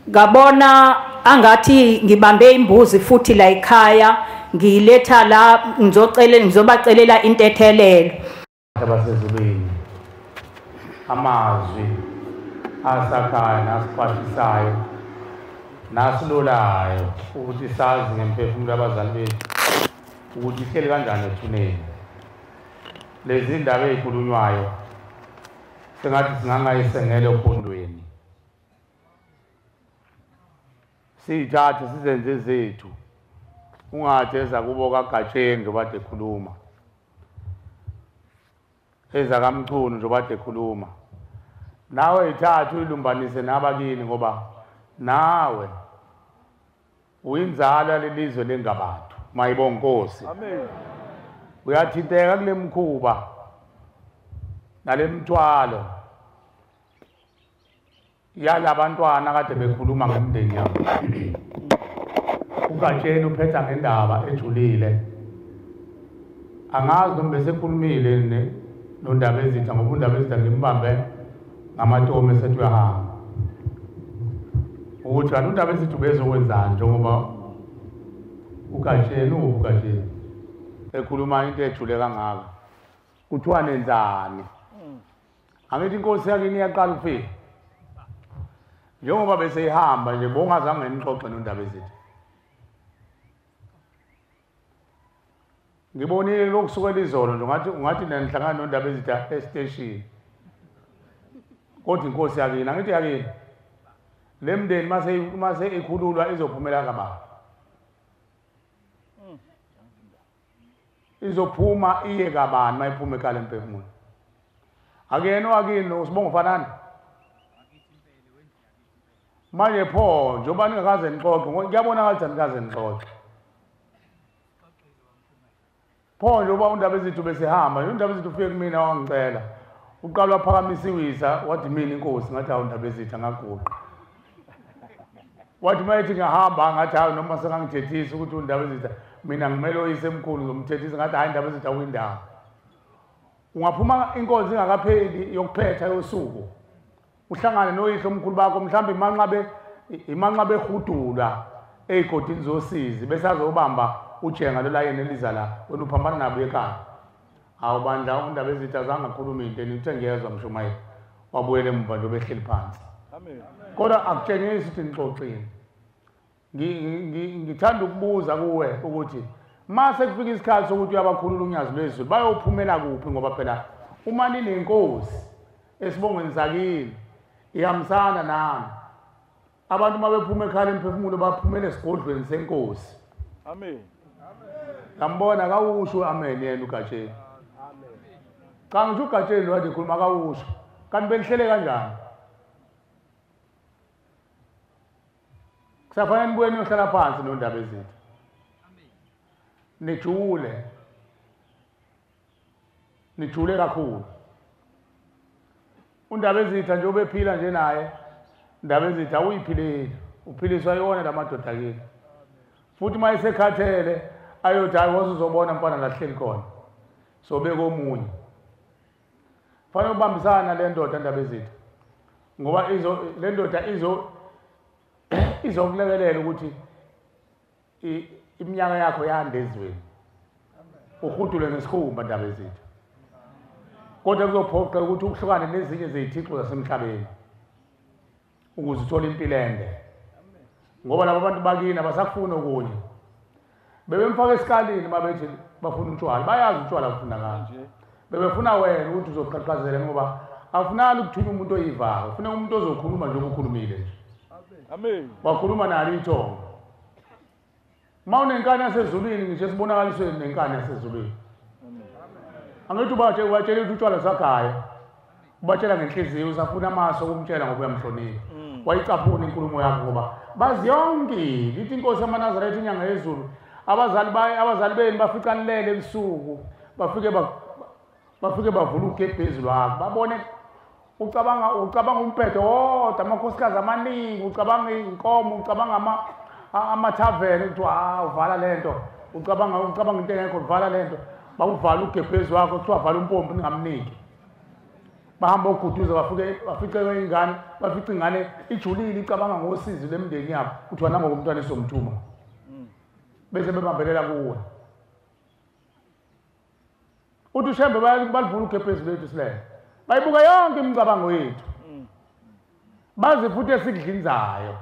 ngabona angathi ngibambe imbuzi futhi la ekhaya ngiletha la ngizobacelela intethelelo abasezulwini amazwi asakhayo nasiqwashisayo nasilolayo ukuthi sazi ngemphefumulo abazali bethu ukuthi ihleli kanjani ethuneni. Lezi ndaba ezikhulunywayo sengathi singangayisengele ophondweni, siyithathe sizenze zethu, ungathi eza kubo kaGatsheni njengoba kade ekhuluma, eza kaMchunu njengoba kade ekhuluma. Nawe ithathe uyilumbanise nabakini ngoba nawe uyinzalo yalelizwe lengabantu. Mayibonge Nkosi. Amen. Uyathinteka kule mkhuba nale mthwalo yalabantwana kade bekhuluma ngemndeni yabo. uGatsheni uphetha ngendaba ejulile, angazi noma besekhulumile nondaba ezitha ngoba undaba ezitha ngimbambe ngamatomi esethi uyahamba ukuthi kanti undaba ezithi ubezokwenzani njengoba uGatsheni ekhuluma into ejule kangaka kuthiwa nenzani. Angithi inkosi yakini iyaqala ukufika njengoba beseyihamba nje bongazange nixoxe nondaba ezithi. Ngibonile lokusukela izolo nje ungathi nanihlangana nondaba ezitha estation, kodwa inkosi yakini angithi yakini le mndeni mase ikhululwa izophumela kababa, izophuma iye kabani mayiphume ekhala emphefumulo. Akuyena wakini usibonga ufanana manje pho njengoba ningakaze nixoxe ngiyabona ngathi anikaze nixoxe pho njengoba undaba ezithu besehamba undaba ezithu ufike kumina wangicela uqala waphakamisa iwisa wathi mina inkosi ngathi hawu undaba ezithu angaguqa wathi mayethi ngahamba ngathi hawu noma sengangithethisa ukuthi undaba ezithu mina ngimele oyise emkhulu ngomthethisa ngathi hayi indaba ezithu awuyindaba. Ungaphuma inkonzo ingakapheli yokuphetha yosuku uhlangane noyihlo omkhulu bakho mhlawumbe imanqa behudula ezigodini zosizi besazobamba ujenga lolayeni eliza la wena uphambana nabo ekhaya. Hawu bandla undaba ezithu azange akhuluma into nithe ngiyezwa Mshumayeli wabuyela emva nje behleli phansi. Amen. Kodwa akutshengisi ukuthi nixoxile. Ngithanda ukubuza kuwe ukuthi mase kufika isikhathi sokuthi uyabakhulula unyazi lwezulu bayophumela kuphi ngoba phela uma ninenkosi esibongweni sakini ihambisana nami. Abantu mabephuma ekhala emphefumulo baphumele esigodlweni senkosi. Amen. Ngambona kawusho amen yena uGatsheni. Amen. Cha ngisho uGatsheni lo wathi khuluma kawusho. Kanti belihlele kanjani? Kusafanele nibuye niyohlala phansi nondaba ezithu. Nijule kakhulu. Undaba ezitha nje obephila nje naye, undaba ezitha awuyiphileli, uphiliswa yona lamadoda akini. Futhi mayisekhathele ayothi hayi wazuzobona mfana lahleli khona. Sobeka omunye. Fanele ubambisana le ndoda undaba ezitha. Ngoba le ndoda izokulekelela ukuthi iminyaka yakho yande ezweni. Uhudule ngesikhumba ndaba ezithu. Kodwa kuzophoqa ukuthi ukuhlukane nezinye zezithixo zasemhlabeni ukuze uthole impilo ende. Ngoba labo bantu bakini abasafuna okunye. Bebemfaka esikalini babethi bafuna utshwala. Bayazi utshwala ufuna kanje. Bebefuna wena ukuthi uzoqhaqhazela ngoba afunani ukuthunya umuntu oyivaka. Ufuna umuntu ozokhuluma nje ukukhulumile nje. Amen. Wakhuluma nalo ithongo. Mawunenkani yasezulwini ngisho sibonakaliswe nenkani yasezulwini. Angithi ubatshela ukuthi utshwala sakhaya. Ubatshela ngenhliziyo usafuna amaso okumtshela ngoba uyamhlonipha. Wayicaphuna inkulumo yakho ngoba bazi yonke lithi inkosi yamaNazaretha inyanga yezulu abazali beni baficanilele ebusuku bafike bavula ugebhezi lwakho babone ucabanga umphetho wodwa amakhosikazi amaningi ucabanga inkomo ucabanga amathaveni ukuthi uvala lento ucabanga into engekho uvala lento bawuvala ugebhezi wakho kuthiwa vala umpompi ningamniki. Bahamba oguduza bafice ingane bafice ingane ijulile icabanga ngosizi lemndeni yabo kuthiwa nangoku umntwana esomthuma bese bebambelela kuwe. Uthi ushembe balivula ugebhezi lethu silele bayibuka yonke imicabango yethu bazi futhi esikudlinzayo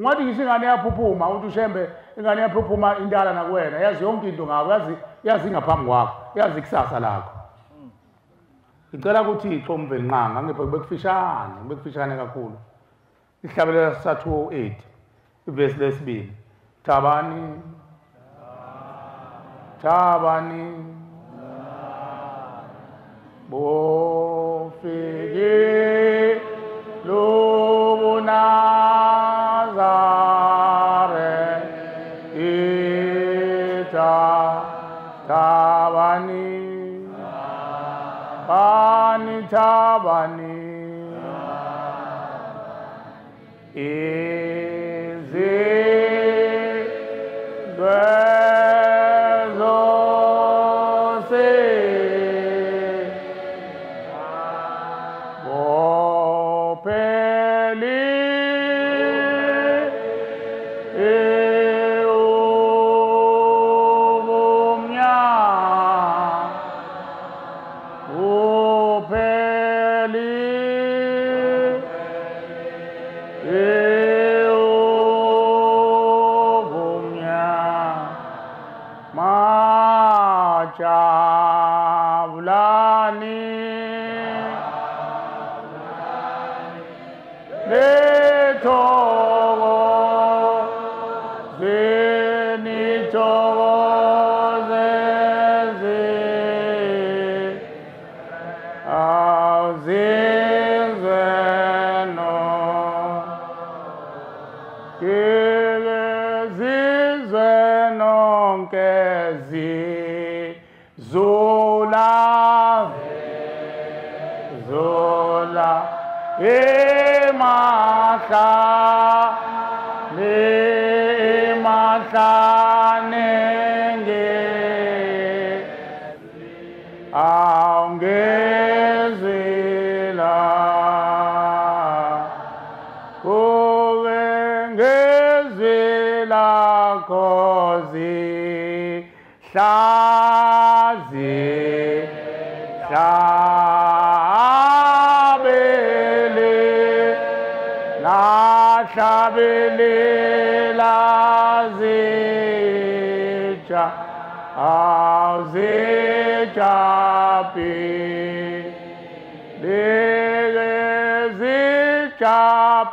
ngathi ngisho ingane yaphuphuma uthi ushembe ingane yaphuphuma indala nakuwena yazi yonke into ngawe yazi ngaphambi kwakho yazi ikusasa lakho ngicela ukuthi ixo umveli nqanga ngiphe bekufishane kakhulu ihlabelela sa 208 ivesi lesibili thabani bofike lobunazare thabani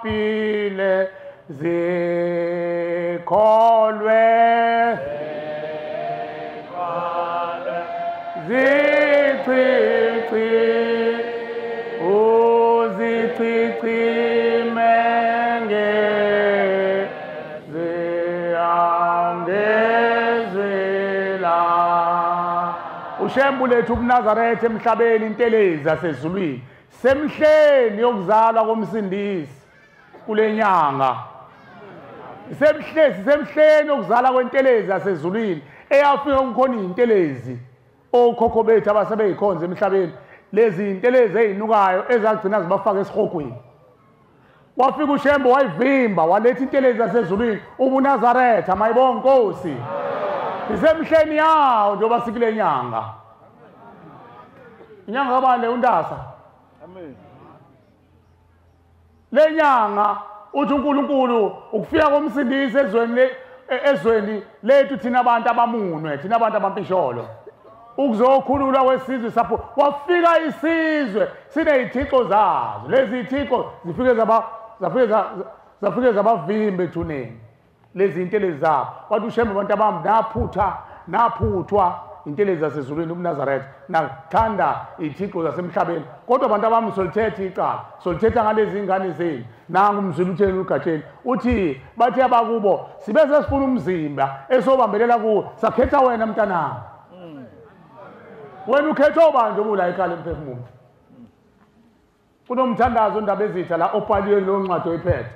Pile zikholwe zichichi uzichichi menge ziyangezela ushembu lethu kuNazaretha emhlabeni intelezi asezulwini semhleni yokuzalwa komsindisi kule nyanga semhleni yokuzala kwentelezi yasezulwini eyafika kukhona intelezi okhokho bethu abasebeyikhonza emhlabeni lezi intelezi ezinukayo ezagcina zibafaka esihogweni wafika ushembo wayivimba waletha intelezi yasezulwini ubuNazaretha mayibonke Nkosi isemhleni yawo njengoba sikule nyanga inyanga kabani uNdasa amen lenyanga uthi uNkulunkulu ukufika komsindisi ezweni lethu thina abantu abamunwe thina abantu abampisholo ukuzokhululwa kwesizwe sapho wafika isizwe sinezithixo zazo lezi zithixo zifike zabavimbe ethuneni lezi intelezi zabo kwathi ushembe abantu abami naphuthwa intelezi zasezulwini ubuNazaretha nakuthanda izithixo zasemhlabeni kodwa abantu abami solithetha icala solithetha ngalezi ingane zenu nangu umzulu utheni ugatsheni uthi bathi abakubo sibe sesifuna umzimba esobambelela kuwo sakhetha wena mntanami wena ukhetha obanje obula ikhala emphefumulo kunomthandazo ndaba ezitha la opaliwe lo ncwadi oyiphethe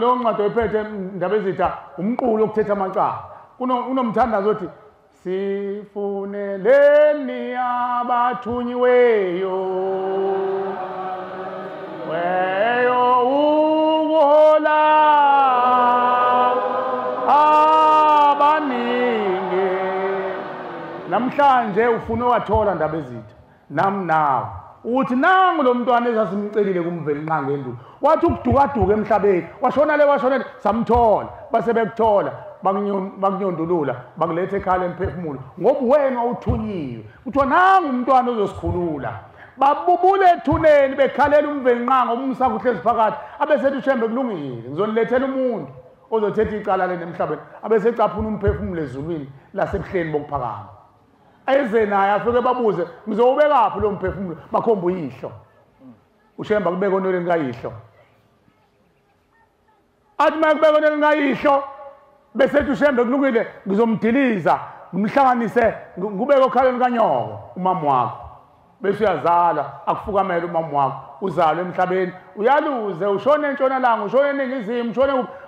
lo ncwadi oyiphethe ndaba ezitha umqulo okuthetha amacala kunomthandazo othi sifuneleni abathunyiweyo weyo uwola abaningi namhlanje ufuna wathola ndaba ezitha nami nawe uthi nangu lo mntwana ezasimcelile kumveli nqanga endulo wathi ukudukaduka emhlabeni washona le washona samthola base bekuthola bakunyondulula bakulethe ekhaya emphefumulo ngoba wena awuthunyiwe kuthiwa nangu umntwana ozosikhulula babubule ethuneni bekhalela umveli nqanga umsa kuhlezi phakathi abesethi ushembe kulungile ngizonilethela umuntu ozothetha icala leni emhlabeni abesecaphuna umphefumulo ezulwini lasebuhleni bokuphakama eze naye afike babuze ngizowubekaphi lo mphefumulo bakhomba uyihlo ushemba kubeka onoleni kayihlo athi makubeka onoleni kayihlo besethi ushembe kulungile ngizomdiliza ngimhlanganise ngubeke okhaleni kanyoko umama wakho bese uyazala akufukamela umama wakho uzalwe emhlabeni uyaluze ushone entshonalanga ushone eningizimu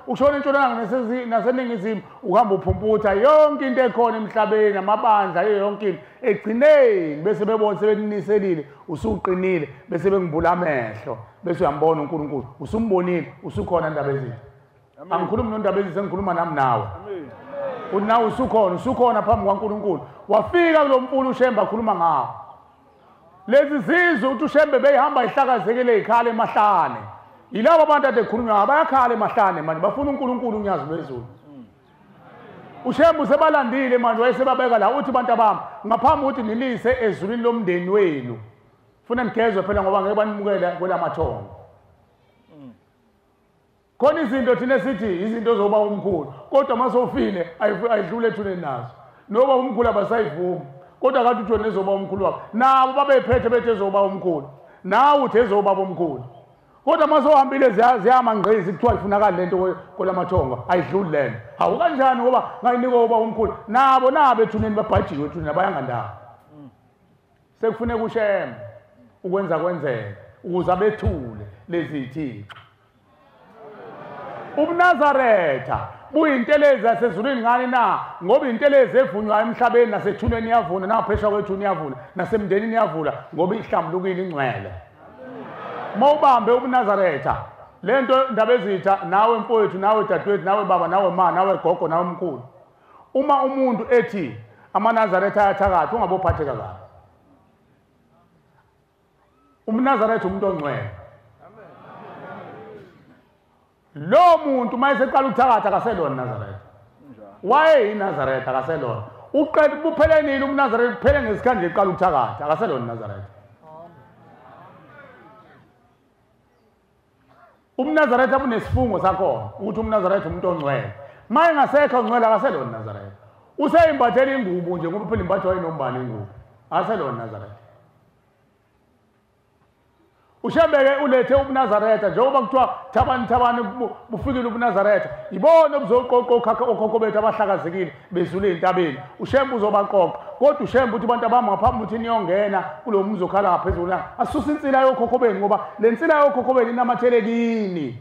ushone entshonalanga naseningizimu uhamba uphumputha yonke into ekhona emhlabeni amabandla yonke into egcineni bese bebona sebeniselile usuqinile bese bengibula amehlo bese uyambona uNkulunkulu usumbonile usukhona indaba ezini angikhulumi nondaba ezini sengikhuluma nami nawe unawe usukhona phambi kwaNkulunkulu wafika kulo mfulu ushemba akhuluma ngawo lezi zizwe uthi ushembe beyihamba ihlakazekele ikhala emahlane yilabo abantu ade khulunywa bayakhala emahlane manje bafuna uNkulunkulu unyazi lwezulu ushembe usebalandile manje wayesebabeka la uthi bantu abami ngaphambi ukuthi nilise ezulwini lomndeni wenu funa nigezwe phela ngoba ngeke banimukele kwelamathongo khona izinto thina sithi izinto zoba umkhulu kodwa masofile ayidlule ethuneni nazo noba umkhulu abasayivumi kodwa kathi uthi wena ezoba umkhulu wakho nabo babephethe bethe ezoba umkhulu nawe uthi ezoba bomkhulu kodwa masohambile ziyamangqezi kuthiwa ifunakala lento kwelamathongo ayidluli lento hawu kanjani ngoba ngayinika uba umkhulu nabo ethuneni babhajiwe ethuneni abayangandawo sekufuneka ushembe ukwenza kwenzeka ukuze abethule lezi thixo ubuNazaretha buyintelezi yasezulwini ngani na ngoba intelezi evunywa emhlabeni nasethuneni iyavuna naphesha kwethuni iyavuna nasemndenini iyavula ngoba ihlambulukile ingcwele mawubambe ubuNazaretha lento ndaba ezitha nawe mfowethu nawe dadewethu nawe baba nawe ma nawe gogo nawe mkhulu uma umuntu ethi amaNazaretha ayathakatha ungabophatheka kabi ubuNazaretha umuntu ongcwele lo muntu mayeseqala ukuthakatha akaselona Nazaretha waye iNazaretha akaselona uqeda kuphelenile uMnazaretha kuphele ngesikhathi nje eqala ukuthakatha akaselona Nazaretha uMnazaretha unesifungo sakhona ukuthi uMnazaretha umuntu ongcwele maye ngasekho ongcwele akaselona Nazaretha useyimbathela ingubo nje ngoba phela imbathwa inombani ingubo akaselona Nazaretha ushembeke ulethe ubuNazaretha njengoba kuthiwa thabani bufikile ubuNazaretha ibona obuzoqoqa okhokho bethu abahlakazekile bezule entabeni ushembe uzobaqoqa kodwa ushembe uthi abantu abami ngaphambi ukuthi niyongena kulo muzi okhala ngaphezulu la asusa insila yokhokho beni ngoba le nsila yokhokho beni inamathele kini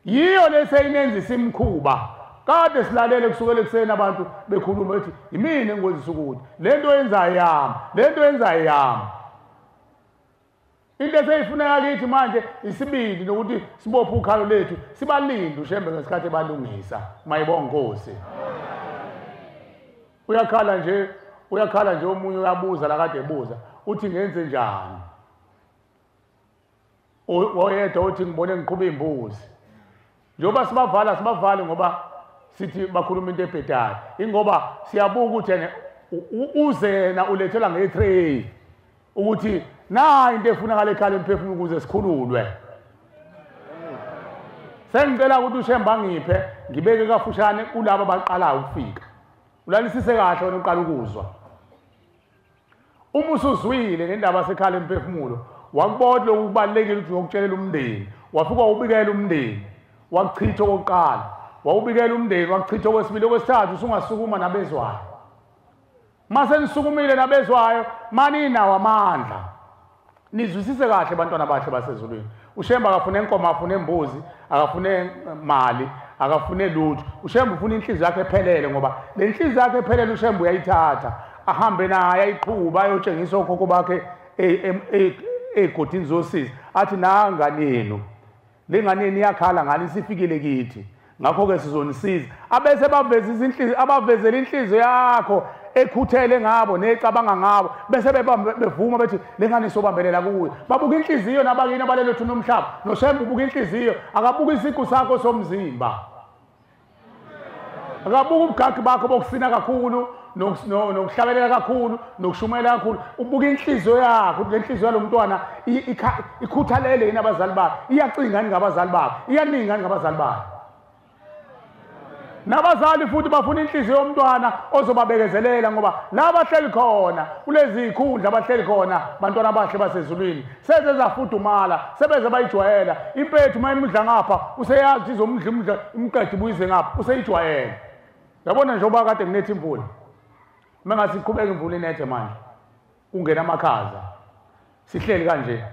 yiyo leseyinenzisa imkhuba kade silalele kusukela ekuseni abantu bekhuluma bethi yimini engozisa ukuthi lento yenzayo yami into eseyifuneka kithi manje isibili nokuthi sibophe ukhalo lethu sibalinde ushembe ngesikhathi ebalungisa mayibonga Nkosi uyakhala nje omunye uyabuza la kade ebuza uthi ngenze njani oyedwa uthi ngibone ngiqhubha imbuzi njengoba sibavale ngoba sithi bakhuluma into ebhedayo ingoba siyabuka ukuthi uzena ulethela nge-tray ukuthi na into efunakala ekhaya emphefumulo ukuze sikhululwe sengicela ukuthi ushemba ngiphe ngibeke kafushane kulabo abaqalayo ukufika ulalisise kahle wena uqala ukuzwa uma usuzwile ngendaba yasekhaya emphefumulo wakubona lokhu kubalekile ukuthi uyokutshela umndeni wafika ubikela umndeni wakuchitha okokuqala wawubikela umndeni wakuchitha okwesibili okwesithathu usungasukuma nabezwayo mase nisukumile nabezwayo maninawo amandla nizwisise kahle bantwana bahle basezulwini ushemba akafune inkomo afune imbuzi akafune mali akafune lutho ushemba ufuna inhliziyo yakhe ephelele ngoba le nhliziyo yakhe ephelele ushemba uyayithatha ahambe naye ayiqhuba ayotshengisa okhokho bakhe egodini zosiza athi nanganenu le nganeni iyakhala ngani sifikile kithi ngakho ke sizonisiza abese bavezela inhliziyo yakho ekhuthele ngabo necabanga ngabo bese bevuma bethi lengane sobambelela kuyo babuka inhliziyo nabakini abalelothu nomhlaba noShembe ubuka inhliziyo akabuka isiqu sakho somzimba akabuka ubugagi bakho bokusina kakhulu nokuhlabelela kakhulu nokushumela kakhulu ubuka inhliziyo yakho le nhliziyo yalomntwana ikhuthalele yini abazali bakhe iyacinga ngabazali bakhe iyaninga ngabazali bakhe nabazali futhi bafuna inhliziyo yomntwana ozobabekezelela ngoba la bahleli khona kulezi ikhundla abahleli khona bantwana bahle basezulwini sezezafudumala sebeze bayijwayela impethu mayimudla ngapha useyazi izomudla umqedi buyize ngapha useyijwayela yabona njengoba kade kunethi imvula mangathi siqhubeka imvula inethe manje ungena amakhaza sihleli kanje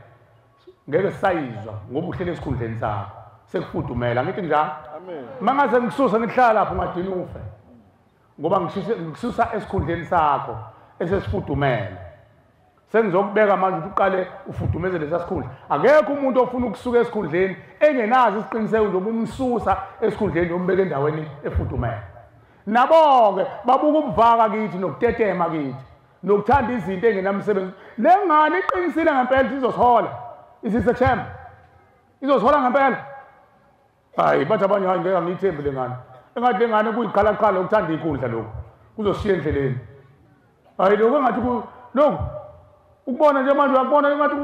ngeke sisayizwa ngoba uhlele esikhundleni sakho sekufudumela ngithi njalo amen mangaze ngisusa ngihlala lapho ngadini ufe ngoba ngisusa esikhundleni sakho esesifudumela sengizokubeka manje ukuthi uqale ufudumeze lesa sikhundla akekho umuntu ofuna ukusuka esikhundleni engenazi isiqiniseko nje umsusa esikhundleni yombeka endaweni efudumela nabo-ke babuka ubuvaka kithi nokutetema kithi nokuthanda izinto engenamsebenzi le ngane iqinisile ngempela izosihola isiseThemba izosihola ngempela hayi bathi abanye hayi ngeke ngiyithembe le ngane engathi le ngane kuyiqhalaqhala lokuthanda inkundla lokhu kuzoshiya endleleni hayi lokhu engathi lokhu ukubona nje manje uyakubona engathi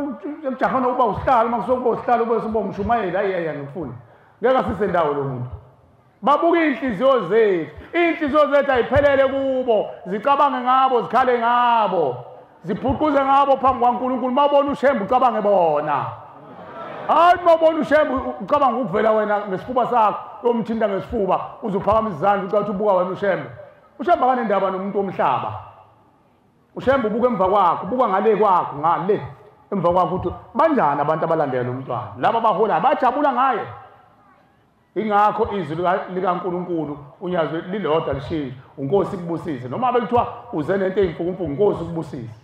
ujahana uba usihlalo uma kusokuba usihlalo ube usuba umshumayeli hayi ngikufuni ngeke sisendawo lo muntu babuka inhliziyo zethu ayiphelele kubo zicabange ngabo zikhale ngabo zibhuquze ngabo phambi kwaNkulunkulu mabona uShembe ucabange bona hayi mabona uShembe ucabanga ukuvela wena ngesifuba sakho yomthinta ngesifuba uzuphakamisa izandla ucathi ubuka wena uShembe akanendaba nomuntu omhlaba uShembe ubuka emva kwakho ubuka ngale kwakho ngale emva kwakho ukuthi banjani abantu abalandela umntwana laba bahola bajabula ngaye ingakho izwi likaNkulunkulu unyazwe lilodwa lishiye uNkosi kubusise noma bekuthiwa uze nento eyimfukumfuku uNkosi kubusise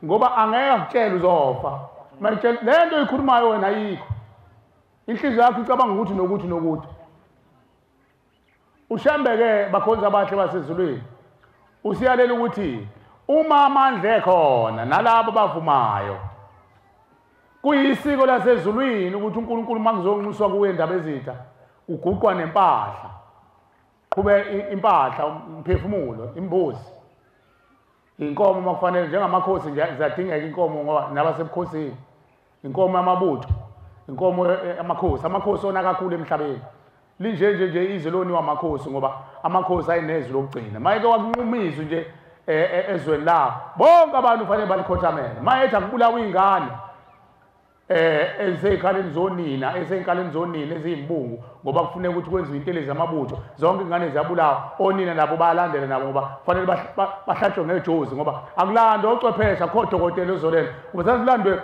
ngoba angeke akutshele uzofa mayitshela lento oyikhulumayo wena ayikho inhliziyo yakho icabanga ukuthi nokuthi uShembe-ke bakhonza abahle basezulwini usiyalela ukuthi uma amandla ekhona nalabo bavumayo kuyisiko lasezulwini ukuthi uNkulunkulu mangizonxuswa kuwe indaba ezitha uguqwa nempahla qhube impahla umphefumulo imbuzi inkomo makufanele njengamakhosi nje ziyadingeka inkomo ngoba nabasebukhosini inkomo yamabutho inkomo amakhosi ona kakhulu emhlabeni linje izwe loniwa amakhosi ngoba amakhosi ayinezwi lokugcina mayeke wakunqumizwe nje ezweni la bonke abantu kufanele balikhothamele mayethi akubulawa ingane esey'khaleni zonina eziyimbungu ngoba kufuneka ukuthi kwenziwe intelezi zamabutho zonke ingane ziyabulawa onina nabo bayalandela nabo ngoba kufanele bahlatshwe ngejozi ngoba akulandwa ocwephesha akho dokotela ozolela ngoba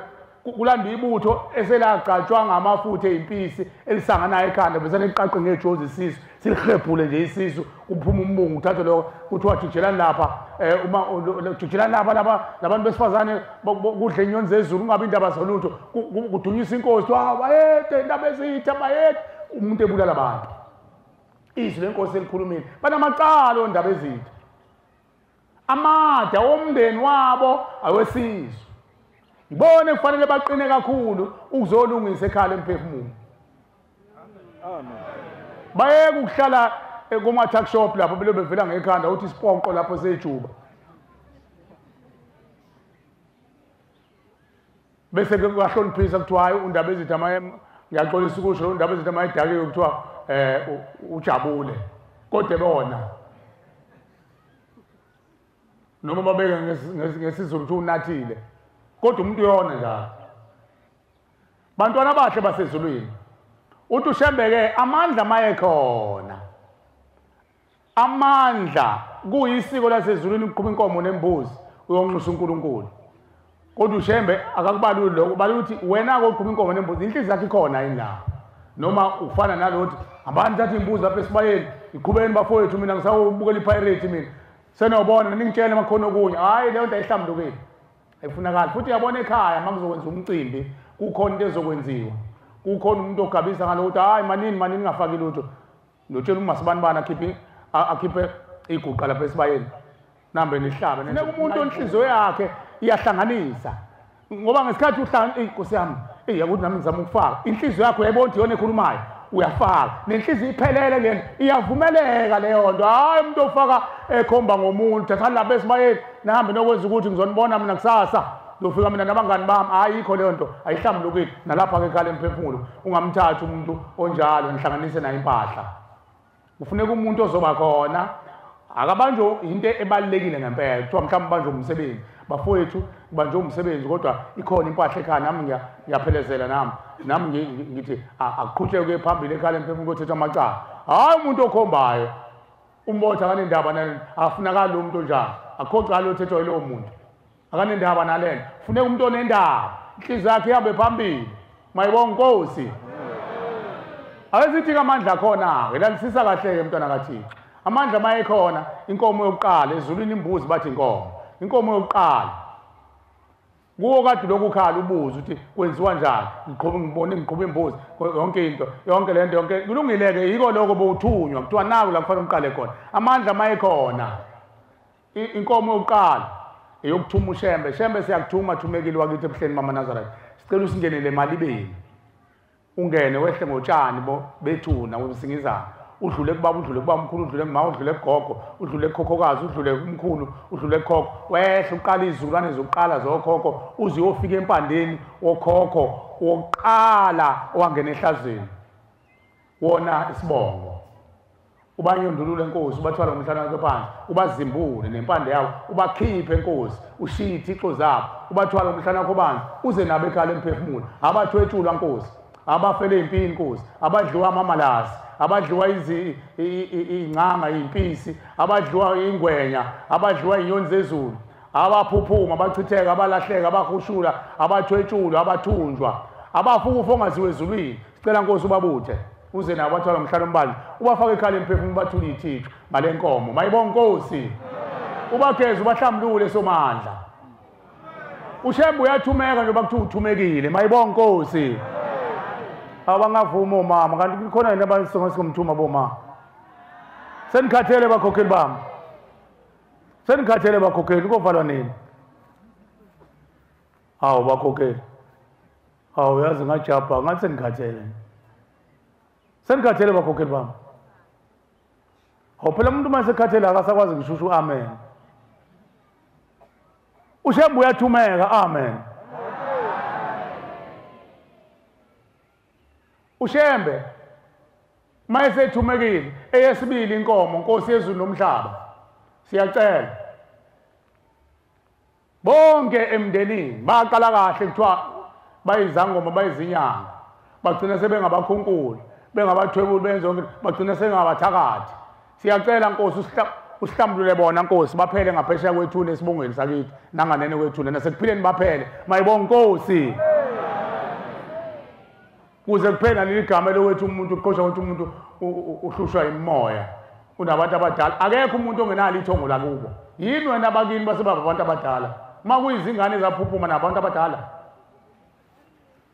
kulandwe ibutho eselagcatshwa ngamafutha eyimpisi elisanganayo ekhanda bese liqaqe ngejozi isisu silihebhule nje isisu kuphuma umbungu kuthathwe lokho kuthiwa jujelani lapha jujelani lapha labantu besifazane kudle inyoni zezulu kungabi indaba zolutho kudunyiswa inkosi kuthiwa bayede indaba ezitha bayede umuntu ebulala abantu izwi lenkosi elikhulumile banamacala ondaba ezitha amada womndeni wabo awesizwe ngibone kufanele baqine kakhulu ukuzolungisa ekhaya emphefumulo amen bayeke ukuhlala kuma-tuck shop lapho bevela ngekhanda uthi isiponqo lapho sejuba bese kuyahloniphisa kuthiwa hayi undaba ezitha ngiyaxolisa ukusho undaba ezitha mayidakiwe kuthiwa ujabule kodwa bona noma babeke ngesizulu ukuthi unathile kodwa umuntu uyona njalo bantwana bahle basezulwini uthi uShembe-ke amandla mayekhona amandla kuyisiko lasezulwini ukuqhuba inkomo nembuzi uyonxusa uNkulunkulu kodwa uShembe akakubaluli lokho balula ukuthi wena-ke oqhuba inkomo nembuzi inhliziyo yakho ikhona yini la noma ufana nalokuthi abantu thatha imbuzi lapha esibayeni iqhubeni bafowethu mina ngisawubukela ipirate mina senobona ningitshele makhona okunye hhayi leyo nto ayihlambulukile ayifunakali futhi uyabona ekhaya uma kuzokwenza umcimbi kukhona into ezokwenziwa kukhona umuntu ogabisa ngalokuthi hayi manini ngingafaki lutho notshela umasibanibani akhiphe iguqa lapha esibayeni nambe nihlabe nene umuntu onhliziyo yakhe iyahlanganisa ngoba ngesikhathi uhlangana inkosi yami yakuthi nami ngizama ukufaka inhliziyo yakho uyayibona yona ekhulumayo uyafaka nenhliziyo iphelele lento iyavumeleka leyo nto hayi umuntu ofaka ekhomba ngomuntu thatha lapha esibayeni nahambe nokwenza ukuthi ngizonibona mina kusasa ngizofika mina nabangani bami ayikho leyo nto ayihlambulukile nalapha ke ekhaya emphefumulo ungamthathi umuntu onjalo nihlanganise naye impahla kufuneka umuntu ozoba khona akabanjwe into ebalekile ngempela kuthiwa mhlawumbe banjwe umsebenzi bafowethu banjwe umsebenzi kodwa ikhona impahla ekhaya nami ngiyaphelezela nami ngithi akuqhutsheke phambili ekhaya emphefumulo kothetha amacala hayi umuntu okhombayo umbotha akanendaba nalento akafunakali lo muntu onjalo akho cala othethwa yilowo muntu akanendaba nalento funeka umuntu onendaba inhliziyo yakhe ihambe phambili mayibonga Nkosi awesithi amandla khona-ke lalisisa kahle-ke mntwana kaThixo amandla mayekhona inkomo yokuqala ezulwini imbuzi bathi inkomo yokuqala kuwo kade lokhu ukhala ubuza ukuthi kwenziwa njani ngiqhuba imbuzi yonke into yonke lento yonke kulungile-ke yiko lokho bowuthunywa kuthiwa naku la kufanele uqale khona amandla mayekhona inkomo yokuqala eyokuthuma ushembe siyakuthuma thumekile wakithi ebuhleni mama Nazareth sicela usingenele emalibeni ungene wehle ngotshani bethuna wemsingizana udlule kubaba udlule kuba mkhulu udlule ngima udlule kugogo udlule kukhokhokazi udlule kumkhulu udlule kukhokho wehle uqala izulwane zokuqala zokhokho uze uyofika empandeni wokhokho wokuqala owangena ehlazweni wona isibongo ubanyondulule Nkosi ubathwala ngomhlana wakhe phansi ubazimbule nempande yawo ubakhiphe Nkosi ushiye ithixo zabo ubathwala ngomhlana wakhe phansi uze nabo ekhaya emphefumulo abathwetshulwa Nkosi abafele impini Nkosi abadliwa amamalasi abadliwa ingcanga impisi abadliwa ingwenya abadliwa inyoni zezulu abaphuphuma abachitheka abalahleka abahushula abathwetshulwa abathunjwa abafuka ufongaziwe ezulwini sicela Nkosi ubabuthe uze nabo bathwala umhlalo mbali ubafaka ekhaya emphefumulo bathule ithixo ngale nkomo mayibonga Nkosi ubageze ubahlambulule somandla ushembe uyathumeka njengoba kuthiwa uthumekile mayibonga Nkosi abangavuma omama kanti kukhona yena abasonga sikomthuma bomama senikhathele bakhokheli bami senikhathele bakhokheli kovalwa nini hawu bakhokheli hawu yazi ngajabha ngathi senikhathele bakhokheli bami hawu phela umuntu uma sekhathele akasakwazi ngishushu amen ushembe uyathumeka amen ushembe mayesethumekile eyesibili inkomo Nkosi yezulu nomhlaba siyacela bonke emndenini baqala kahle kuthiwa bayizangoma bayizinyanga bagcina sebengabakhunkuli bengabathwebuli benze bagcina sengabathakathi siyacela Nkosi usihlambulule bona Nkosi baphele ngaphesheya kwethuna esibongweni sakithi nanganene kwethuna nasekuphileni baphele mayibonga Nkosi kuze kuphela leli gama lowethu umuntu uqosha ukuthi umuntu uhlushwa imoya unabantu abadala akekho umuntu ongenalo ithongo lakubo yini wena abakini basebaba abantu abadala uma kuyizingane ezaphuphuma nabantu abadala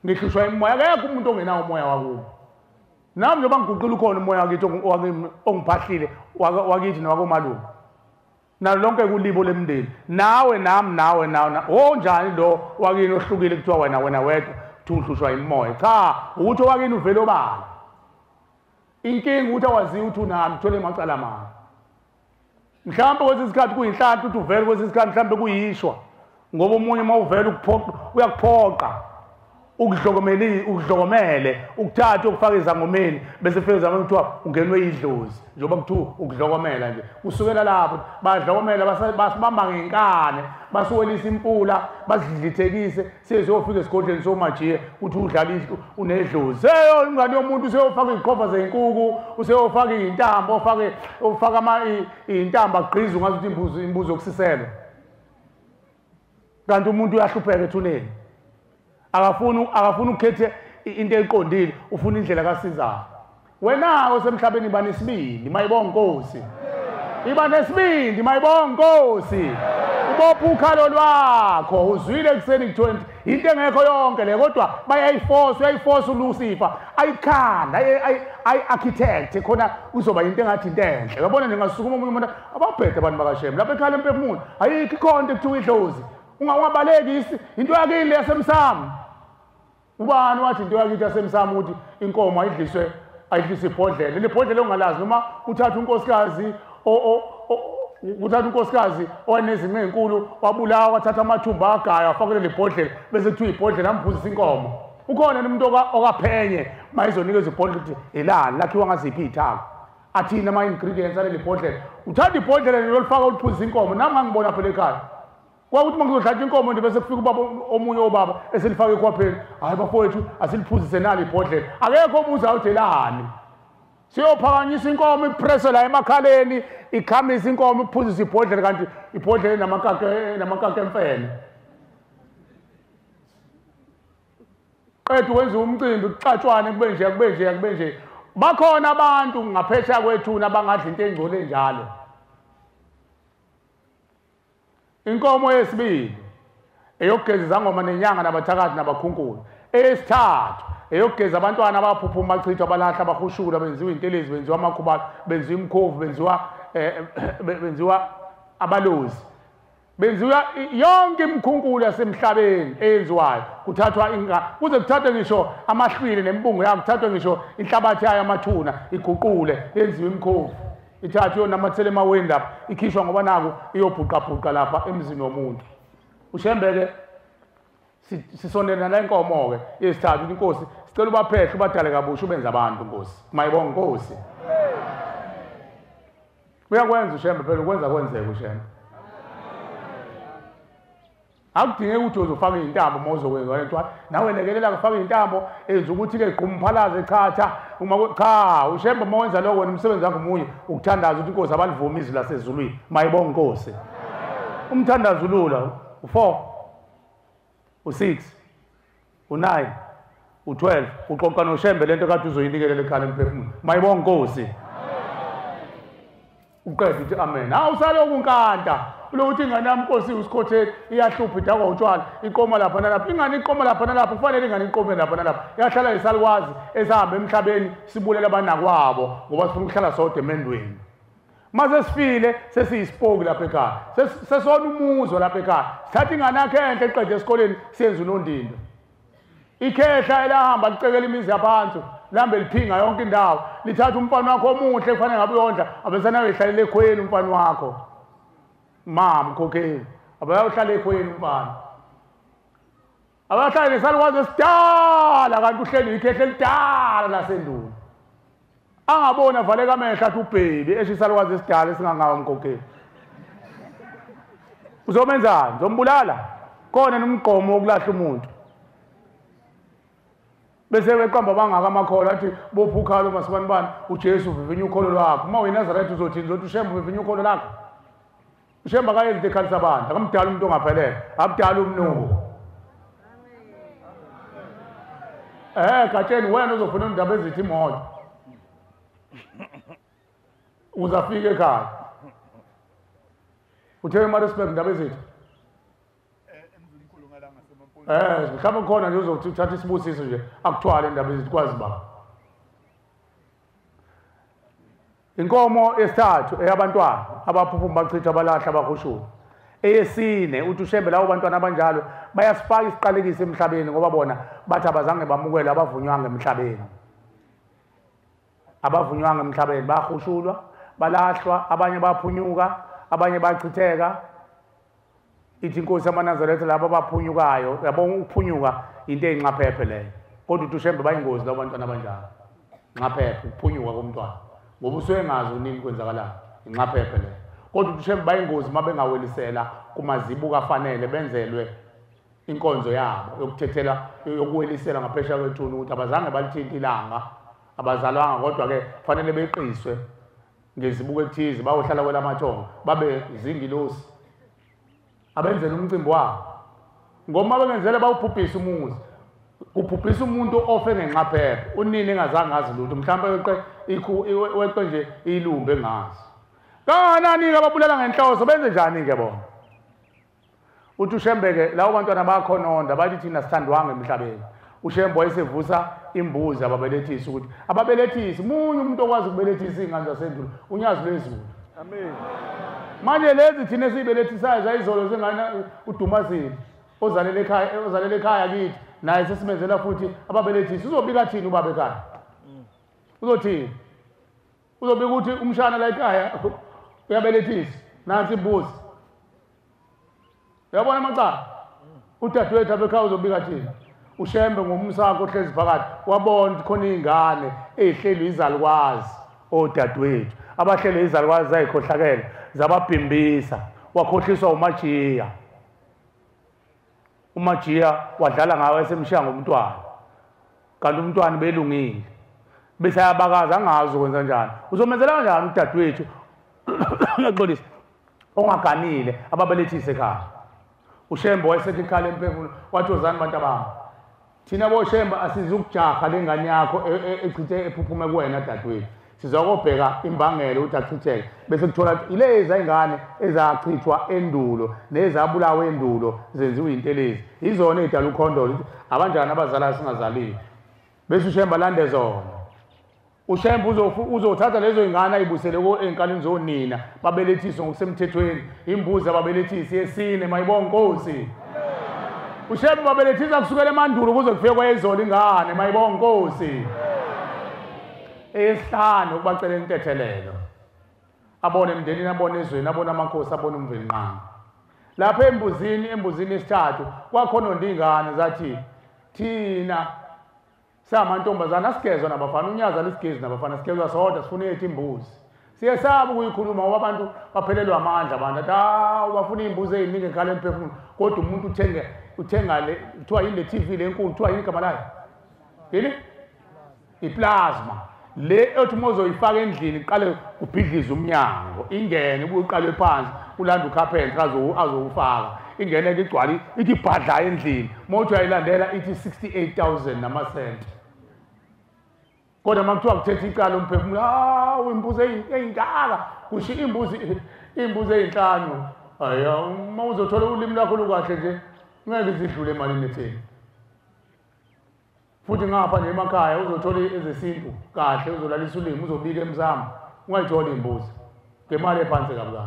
ngihlushwa imoya akekho umuntu ongenawo umoya wakubo nami njengoba ngiguqula ukhona umoya wakithi ongiphahlile wakithi nawakomalume nalo lonke kulibo lemndeni nawe onjani lo wakini ohlukile kuthiwa wena wedwa thunhlushwa imoya cha ukuthi wakini uvela obala inkinga ukuthi awaziyo ukuthi unami thole emacala manje mhlawumbe kwesi sikhathi kuyinhlanhla ukuthi uvele kwesi sikhathi mhlawumbe kuyishwa ngoba omunye uma uvela uyakuphoqa ukudlokomele ukuthatha ukufaka ezangomeni bese fika ezangomeni kuthiwa ungenwe idlozi njengoba kuthiwa ukudlokomela nje kusukela lapho badlokomela basibamba ngenkane basuwelisa impula basidlithekise seziyofika esigodleni somajiye ukuthi udlala unedlozi seyo ingane yomuntu useyofaka iziqhova zenkukhu useyofaka iy'ntambo ofaka iy'ntambo agqize ungazi ukuthi imbuzi yokusiselwa kanti umuntu uyahlupheka ethuneni akafuni ukukhethe into eqondile ufuna indlela kaSizayo wena osemhlabeni iba nesibindi mayibonga Nkosi iba nesibindi mayibonga Nkosi ubopha ukhalo lwakho uzwile ekuseni kuthiwa into engekho yonke le kodwa uyayiforce uLucifer ayikhanda ayi-architect khona uzoba into engathi into enhle yabona nje ngasukuma omunye umuntu ababhede abantu bakasheme lapha ekhaya emphefumulo ayikho ikhonto ekuthiwa idlozi ungabaleki into yakini le yasemsamo ubani wathi into yakithi yasemsamo ukuthi inkomo ayidliswe ibhodlela le bhodlela ongalazi noma uthatha unkosikazi owanezinqe ezinkulu wabulawa wathatha amathumba agaya afakele le bhodlela bese kuthiwa ibhodlela amphuzisa inkomo ukhona umuntu okaphenye mayizonikeza ibhodlela ukuthi elani lakhiwa ngaziphi izithako athina ama ingredients ale bhodlela uthatha ibhodlela lolifaka uliphuzisa inkomo nami ngangibona phela ekhaya kwakuthi mangizodlatha inkomo nje bese kufika ubaba omunye obaba eselifaka ekhwapheni hayi bafowethu asiliphuzise nalo ibhodlela akekho obuza awudelani siyophakanyisa inkomo ipresse la emakhaleni ikhamisa inkomo iphuzisa ibhodlela kanti ibhodlela namakake emfene qedwe wenza umcimbi kuxatshwane kube nje bakhona abantu ngaphesheya kwethuna abangadla into engcole njalo inkomo yesibili eyogeza izangoma nenyanga nabathakathi nabakhunkulu eyesithathu eyogeza abantwana abaphuphuma bachithwa balahla abahushula benziwa intelezi benziwa amakhubalo benziwa imkhovu benziwa abalozi benziwa yonke imikhunkulu yasemhlabeni eyenziwayo kuthathwa kuze kuthathwe ngisho amahlwili nembungu yayo kuthathwe ngisho inhlabathi yayo amathuna iguqule yenziwe imkhovu ithathu yonamathele emaweni lapha ikhishwa ngoba naku iyobhuqabhuqa lapha emzini womuntu ushembeke sisondela la inkomo-ke yesithathu inkosi sicela ubaphehle ubadale kabusha ubenza abantu nkosi mayibonge nkosi uyakwenza ushembe phela ukwenza kwenzeka ushembe akudingeki ukuthi uzofaka iy'ntambo uma uzokwenza lento nawe lekelela kufaka iy'ntambo enza ukuthi-ke gqumphalaze chatha cha ushembe uma wenza lokho wena umsebenzi wakho munye ukuthandaza ukuthi inkosi abalivumi izwi lasezulwini mayibonge inkosi umthandazo ulula u4 u6 u9 u12 uxoxa noshembe lento kade uzoyinikelela ekhala emphefumulo mayibonge inkosi uqede uthi amen awusaloku nkanta lokuthi ingane yami Nkosi usikhotheni iyahlupha idakwa utshwala iqoma lapha nalapha ingane iqoma lapha nalapha kufanele ingane iqome lapha nalapha yahlala isalikwazi esahamba emhlabeni sibulela abanakwabo ngoba sifuna ukuhlala sodwa emendweni mase sifile sesiyisipoki lapha ekhaya sesona umuzo lapha ekhaya sithatha ingane yakhe enhle eqede esikoleni siyenza unondindo ikhehla elahamba licekela imizi yaphansi lambe liphinga yonke indawo lithatha umfana wakho omuhle kufanele ngabe uyondla abesanayo ehlalele ekhweni umfana wakho mama khokheni abayawuhlala ekhweni umfana abahlala nesalikwazi esidala kanti uhleli ikhehla elidala lasendulo angabona valeka amehlo athi ubhebi esisalikwazi esidala esingangawo mkhokheni uzomenzani uzombulala khona nomgqomo wokulahla umuntu bese beqamba bangaka amakhola athi bophukhalo masibanibani uJesu uvivinya ukholo lwakho uma uyiNazaretha uzothini uzothi ushembe uvivinya ukholo lakho ushembe akayenzi ekhalisa abantu akamdala umuntu ongaphelele akudala umnuko gatsheni wena uzofuna indaba ezithi imoto uzafika ekhaya utheke Maritzburg indaba ezithi mhlawumbe khona nje uzothi uthatha isibusiso nje akuthwale indaba ezithi kwazi ba inkomo yesithathu eyabantwana abaphuphuma bachitha abalahla abahushula eyesine uthi ushembe lawo bantwana abanjalo bayasifaka isiqalekiso emhlabeni ngoba bona bathi abazange bamukele abavunywanga emhlabeni bahushulwa balahlwa abanye baphunyuka abanye bachitheka ithi inkosi yamaNazaretha labo abaphunyukayo yabo ukuphunyuka into eyinxaphephe leyo kodwa uthi ushembe bayingozi labo bantwana abanjalo nxaphephe ukuphunyuka komntwana ngoba usuyengazi unini kwenzakalayo inxaphephe leyo kodwa uthi ushembe bayingozi uma bengawelisela kumazibuko afanele benzelwe inkonzo yabo yokuthethela yokuwelisela ngaphesheya kwethuna ukuthi abazange balithinte ilanga abazalwanga kodwa-ke kufanele beqiswe ngezibuko ekuthize bayohlala kwelamathongo babe zingilosi abenzele umcimbi wabo ngoma bengenzele bawubhubhisa umuzi ubhubhisa umuntu ofe ngenxaphephe unini engazange azi lutho mhlawumbe weqe nje ilumbe engazi kanganani-ke ababulala ngenhloso benze njani-ke bona uthi uShembeke lawo bantwana bakhononda bathi thina sithandwanga emhlabeni. uShembe wayesevusa imbuzi ababelethisi ukuthi ababelethisi munye umuntu okwazi ukubelethisa ingane zasendulo unyazi lwezulu. Amen. Manje lezi thina esibelethisayo zayizolo zengane uDumasile ozalela ekhaya kithi naye sesimenzela futhi ababelethisi uzobika thini ubaba ekhaya? Uzothini? Uzobika ukuthi umshana la ekhaya uyabelethisa nansi imbuzi. Uyabona amacala? Udadewethu abekhaya uzobika thini? uShembe ngomsakho ohlezi phakathi wabona khona izingane ezihlelwe izalukwazi odadewethu abahlelwe izalukwazi zayikhohlakela zababhimbisa wakhohliswa uMajiya. uMajiya wadlala ngawe esemshiya ngomntwana kanti umntwana belungile bese ayabakaza angazi ukwenza njani. Uzomenzela kanjani udadewethu ngaxolisa ongaganile ababelethise ekhaya? uShembe wayesethi ikhala emphefumulo wathi ozani bantu abami thina boShembe asizukujaha lengane yakho echithe ephuphume kuwena dadewethu sizokubheka imbangelo ukuthi achitheke bese kuthola ilezi ingane ezachithwa endulo nezabulawa endulo zenziwe intelezi izona ezidala ukhondolo abanjani abazala singazalile bese uShembe lande zona. uShembe uzothatha lezo ingane ayibusele enkalini zonina babelethiswe ngokusemthethweni imbuzi ababelethisi yesine mayibonga Nkosi. uShembe babelethisa kusukela emandulo kuze kufike kwayizolo ingane mayibonga Nkosi. Eyesihlanu ukubacela intethelelo abone emndenini abone ezweni abone amakhosi abone umvelinqanga. Lapha embuzini esithathu kwakhona ondingane zathi thina samantombazana asigezwa nabafana unyaza lesigezi nabafana sigezwa sodwa sifuna yethu imbuzi. Siyesaba ukuyikhuluma ngoba abantu baphelelwa amandla abantu athi bafuna imbuzi eziningi ekhaya emphefumulo kodwa umuntu uthenga le kuthiwa yile TV lenkulu kuthiwa yini igama layo? Yini? Iplasma. Le ethi mozoyifaka endlini iqale ubhidlize umnyango ingene ubuqale phansi ulanda ucarpenter azowufaka ingene igcwali ithi bhadla endlini mothi ayilandela ithi 68,000 namasenti. Kodwa makuthiwa kuthethe icala umphefumulo imbuzi eyindala kusho imbuzi eyinhlanu aya uma uzothola ulimi lakho lukahle nje ngeke zidlule emalini etheni. Futhi ngapha nje emakhaya uzothola ezesintu kahle uzolalisa ulimi uzobika emzamo ungayithola imbuzi ngemali ephansi kabuka.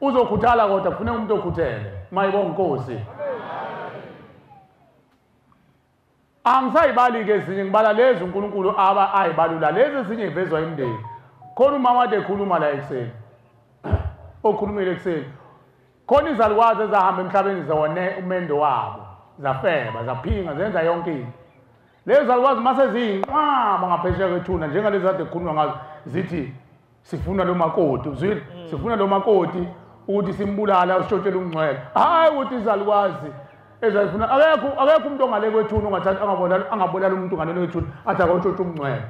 Uzokhuthala kodwa kufuneka umuntu okhuthele mayibonga Nkosi. Angisayibali ke ezinye ngibala lezi uNkulunkulu ayibalula lezi ezinye ivezwa imndeni. Khona umama wade ekhuluma la ekuseni. Okhulumile ekuseni. Khona izalukwazi ezahamba emhlabeni zawone umendo wabo zafeba zaphinga zenza yonke into. Lezo zalukwazi mase zinqaba ngaphesheya kwethuna njengalezi kade kukhulunywa ngazo zithi sifuna lo makoti uzwile sifuna lo makoti ukuthi simbulala usishotshele umncwele hayi ukuthi izalukwazi ezayifuna akekho umuntu ongale kwethuna ungathathi angabonala umuntu ngale kwethuna athi akawushotshwe umncwele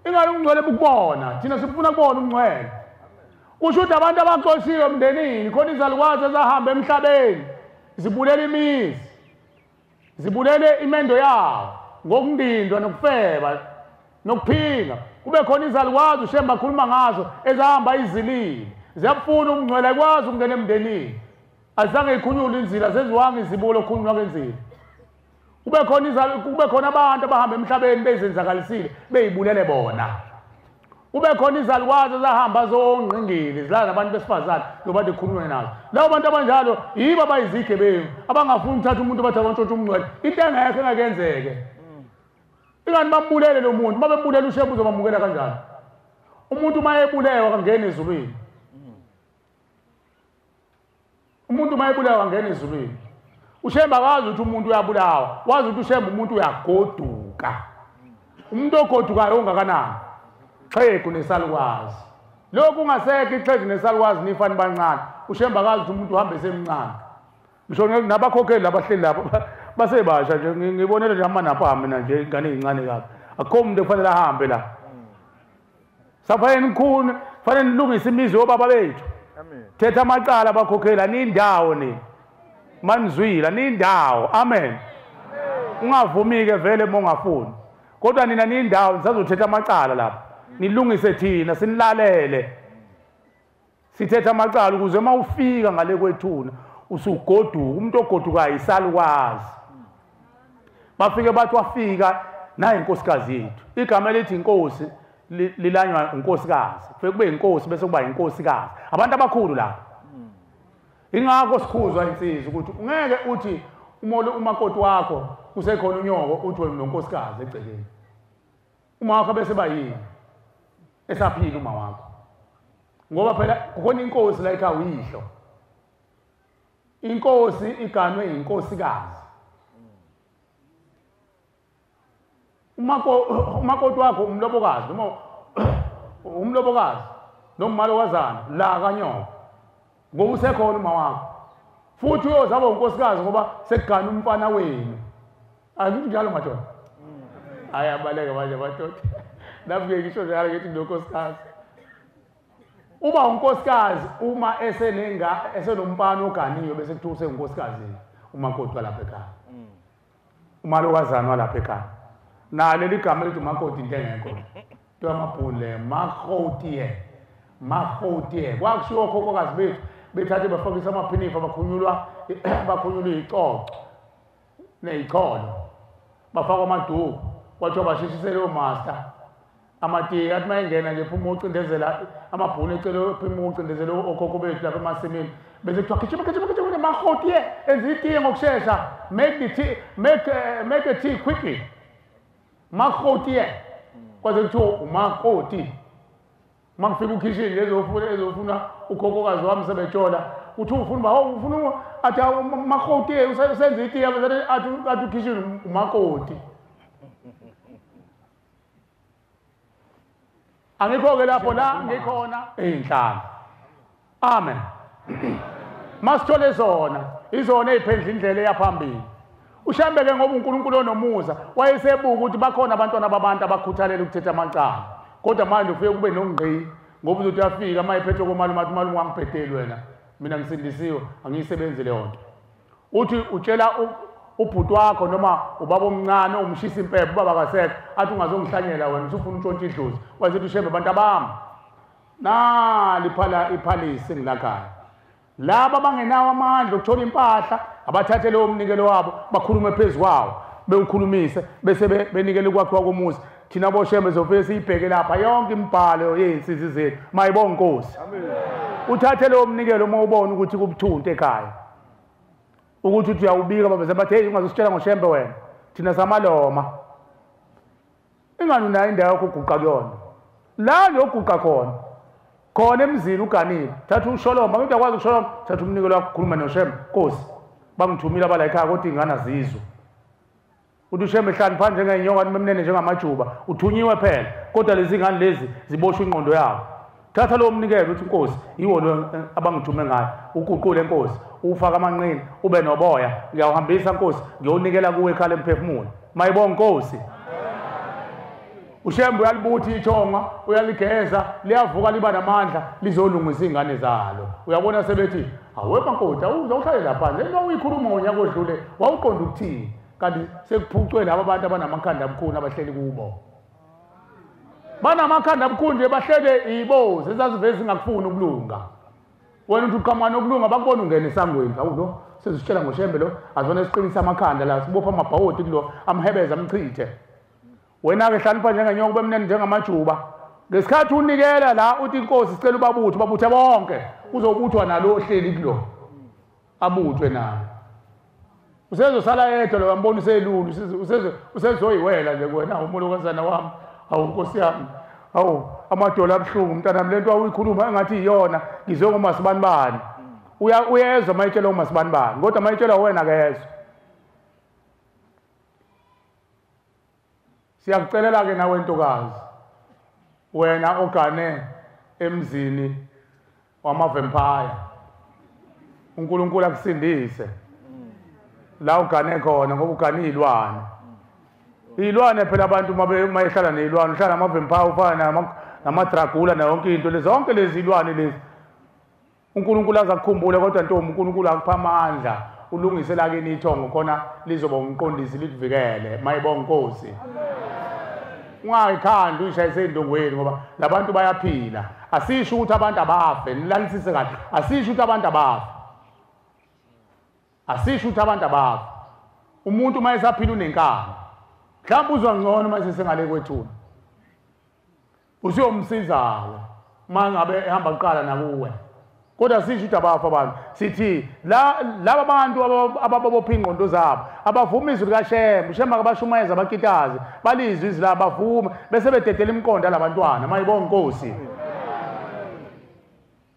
ingalo umncwele bukubona thina sifuna kubona umncwele kusho ukuthi abantu abaxoshiwe emndenini khona izalukwazi ezahamba emhlabeni zibulela imizi zibulele imendo yawo ngokundindwa nokufeba nokuphinga kube khona izalukwazi uShembe akhuluma ngazo ezahamba izilili ziyafuna umncwele akwazi ukungena emndenini azange ikhunyule inzila seziwanga izibulo okhulunywa kwenzile kube khona abantu abahamba emhlabeni bezenzakalisile beyibulele bona kube khona izalukwazi ezahamba zongqingili zilala nabantu besifazane lobantu ekhulunywe nazo labo bantu abanjalo yibo abayizigebengu abangafuni ukuthatha umuntu bathi abantshontshe umncwele into engekho engakenzeke. Ingani bambulele lo muntu babembulele uShembe uzobamukela kanjani? Umuntu mayebulewa kangena ezulwini. Umuntu mayebulewa kangena ezulwini. uShembe akazi ukuthi umuntu uyabulawa wazi ukuthi uShembe umuntu uyagoduka. Umuntu ogodukayo ongakanani xhegu nesalukwazi lokhu ungasekho ixhegu nesalukwazi nifani bancane uShembe akazi ukuthi umuntu uhambe semncane ngisho nabakhokheli labahleli lapho basebasha nje ngibonele nje amanapha mina nje ingane ezincane kabi akho umuntu kufanele ahambe la safanele ngikhune fanele nilungise imizi yobaba bethu amen thetha amacala abakhokhela nindawo ni manizwila nindawo amen ungavumi-ke vele uma ungafuni kodwa nina nindawo nisazothetha amacala lapha nilungise thina sinilalele sithetha amacala ukuze uma ufika ngale kwethuna usugoduka umuntu ogodukayo isalukwazi bafike bathi wafika naye inkosikazi yethu igama elithi inkosi lilanywa unkosikazi kufike kube inkosi bese kuba inkosikazi abantu abakhulu lapha ingakho sikhuzwa insizwa ukuthi ungeke uthi umakoti wakho usekhona unyoko uthi wena nonkosikazi egcekeni uma wakho bese bayini esaphila uma wakho ngoba phela kukhona inkosi la ekhaya uyihlo inkosi iganwe inkosikazi umakoti wakho umlobokazi noma umlobokazi noma umalokazana la kanyoko ngoba usekhona uma wakho futhi uyozaba unkosikazi ngoba sekugana umfana wenu akuthi njalo madoda ayabaleka manje madoda nafike ngisho njalo ngithi ndonkosikazi uba unkosikazi uma esenompana oganiyo bese kuthiwa usenkosikazi umakoti walapha ekhaya umalokazana walapha ekhaya na leli gama lithi umakoti into engekho kuthiwa amabhule mahotiye kwakushiwo khokhokazi bethu bethathe bafakisa amaphinifa bakhunyulwa icoco neyicholo bafakwa amaduku kwathiwa bashishisele omaster amatiye athi mayengena nje phuma ucindezela amabhunu ecele phuma ucindezela okhokho bethu lapha emasimini bese kuthiwa gijima mahotiye enza itiye ngokushesha make a tea quickly mahotiye kwaze kuthiwa umakoti mangifika ukhishini ezofuna ukhokhokazi wami sebetshola uthi ufuna athi mahotiye usenza itiye athi ukhishini umakoti angikho-ke lapho la ngikhona ey'nhlanu amen masithole zona izona ey'phendla indlela eyaphambili ushambeke ngoba unkulunkulu onomusa wayesebuka ukuthi bakhona abantwana babantu abakhuthalela ukuthetha amacala kodwa manje ufike kube nongqi ngoba uzothi uyafika uma ephethe komalume athi umalume wangibhedeli wena mina ngisindisiwe angiyisebenzi leyo nto uthi utshela ubhuti wakho noma ubaba omncane umshisa impepho ubaba kasekho athi ungazongihlanyela wena usufuna utshontsha idlozi wayesethi ushembe abantu abami naliphala iphalisi engilakhaya laba abangenawo amandla okuthola impahla abathathe leyo mnikelo wabo bakhulume phezu kwawo bewukhulumise bese benikele ukwakhiwa komuzi thina boshembe zofike siyibheke lapha yonke imibhalo yey'nsizi zethu mayibonge Nkosi uthathe leyo mnikelo uma ubona ukuthi kubuthuntu ekhaya ukuthi uthi uyawubika babeze bathi hey ungazositshela ngoshembe wena thina samaloma ingani unayo indawo yakho uguqa kuyona la ngiyoguqa khona emzini uganile thatha usholoma ukuthi akwazi ukusholoma thatha umnikelo wakho khuluma noshembe Nkosi bangithumile abala ekhaya kodwa ingane azizwe uthi ushembe hlani phandle njengenyonga nimemnene njengamajuba uthunyiwe phela kodwa lezi ngane lezi ziboshwe ingqondo yabo thatha lo mnikelo uthi Nkosi yiwo lo abangithume ngayo uguqule Nkosi ufaka amanqini ube noboya ngiyawuhambisa Nkosi ngiyonikela kuwe ekhaya emphefumulo mayibonge Nkosi ushembe uyalibuthi ithonga uyaligeza liyavuka liba namandla lizolungisa izingane zalo uyabona sebethi awepha Nkosi awuhlale lapha nje noma uyikhuluma ngonyaka odlule wawuqonda ukuthini kanti sekuphucwe laba abantu abanamakhanda abukhuni abahleli kubo banamakhanda abukhuni nje bahlele ibozi ezaziveze ingakufuni ukulunga wena uthi uqhamana okulunga bakubona ungena esangweni awulo sezisitshela ngoshembe lo azona siqinisa amakhanda la sibopha amabhawodi kulo amhebeza amchithe wena-ke hlanipha njengenyonga ube mnene njengamajuba ngesikhathi unikela la uthi Inkosi sicela babuthe bonke kuzobuthwa nalo ohleli kulo abuthwe naye usezosala yedwa lo ambona uselulu usezoyiwela nje kuwena umolokazana wami awu Nkosi yami awu amadola abuhlungu mntanami lento awuyikhuluma engathi iyona ngizwe ngoMasibanibani uyezwa mayitshela uMasibanibani kodwa mayitshela wena kezwa siyakucelela ke nawe ntokazi wena ogane emzini wamavampire uNkulunkulu akusindise la ugane khona ngoba ugane iy'lwane phela abantu mayehlala ney'lwane uhlala amavampire ufana namadragula nayo yonke into zonke lezi iy'lwane lezi uNkulunkulu azakukhumbule kodwa ntombi uNkulunkulu akupha amandla ulungisela kini ithongo khona lizoba umqondisi likuvikele mayibonge Nkosi ungayikhandi uyishayise endongweni ngoba labantu bayaphila asisho ukuthi abantu abafe nilalisise kahle asisho ukuthi abantu abafe asisho ukuthi abantu abafa umuntu uma esaphila unenkani mhlawumbe uzwa ngcono uma sesengale kwethuna usiyomsizayo uma ngabe ehamba kuqala nakuwe kodwa sisho ukuthi abafa abantu sithi laba bantu ababopha ingqondo zabo abavuma izwi likaShembe uShembe akabashumayeza abakitazi balizwe izwi labo bavuma bese bededela imqondo labantwana mayibonga inkosi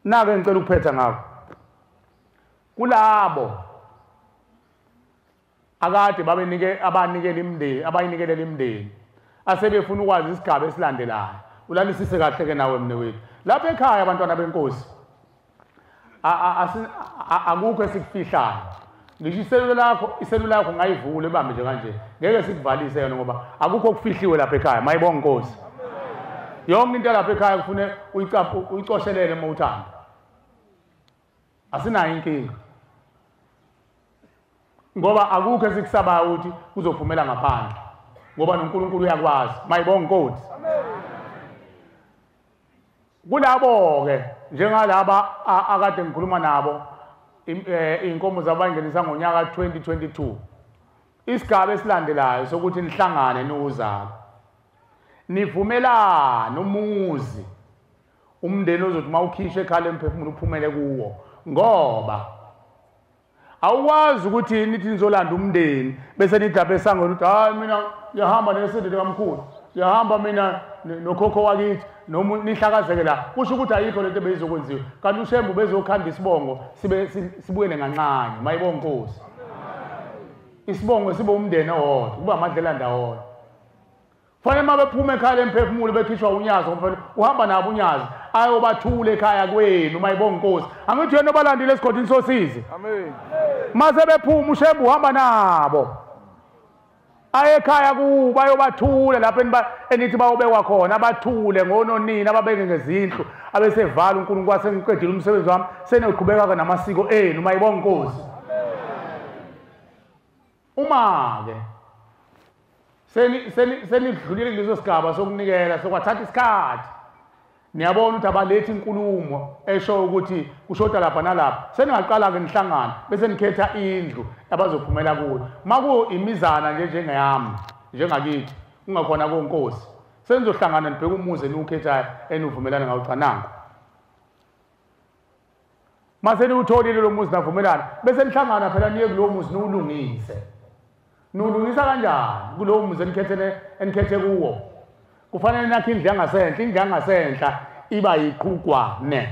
nake ngicela ukuphetha ngakho kulabo akade abanikela imndeni abayinikelela imndeni asebefuna ukwazi isigaba esilandelayo ulalisise kahle ke nawe mnewethu lapha ekhaya abantwana benkosi akukho esikufihlayo ngisho iselula yakho ngayivula ebambe nje kanje ngeke sikuvalise yona ngoba akukho okufihliwe lapha ekhaya mayibonga inkosi yonke into lapha ekhaya kufune uyicoshelele uma uthanda asinayo inkinga ngoba akukho esikusabayo ukuthi kuzophumela ngaphandle ngoba noNkulunkulu uyakwazi mayibonga inkosi kulabo ke njengalaba akade ngikhuluma nabo inkomo zabangenisa ngonyaka 2022 isigaba esilandelayo sokuthi nihlangane nozalo nivumelana umuzi umndeni ozothi mawukhishwe ekhaya emphefumulo uphumele kuwo ngoba awukwazi ukuthi nithi nizolanda umndeni bese nidaphe esangweni ukuthi hayi mina ngiyahamba nesendele kamkhulu ngiyahamba mina nokhokho wakithi noma nihlakazeke la kusho ukuthi ayikho lento ebeyizokwenziwa kanti uShembe bezokhanda isibongo sibuyele ngancane mayibonga inkosi isibongo sibe umndeni owodwa kuba amadlela ndawonye fanele mabephuma ekhaya emphefumulo bekhishwa unyazo kumfanele uhamba nabo unyazo ayobathula ekhaya kwenu mayibonga inkosi angithi yena obalandile esigodini sosizi amen mase bephuma uShembe uhamba nabo ayekhaya kuba ayobathula lapha enithi bayobekwa khona abathule ngononini ababeke ngezindlu abesevala uNkulunkulu wasengiqedile umsebenzi wami senoqhubeka namasiko enu mayibonga inkosi uma ke senidlulile kuleso sigaba sokunikela sokwathatha isikhathi niyabona ukuthi abalethi inkulumo esho ukuthi kushoda lapha nalapha seningaqala ke nihlangana bese nikhetha indlu abazophumela kuyo maku imizana nje njengeyami njengakithi ungakhona konkosi senizohlangana nibheka umuzi eniwukhethayo enivumelana ngawo cananga mase niwutholile lo muzi navumelana bese nihlangana phela niye kulowo muzi niwulungise nulungisa kanjani kulowo muzi enikhethe kuwo kufanele nakho indlu yangasenhla iba yiqhugwane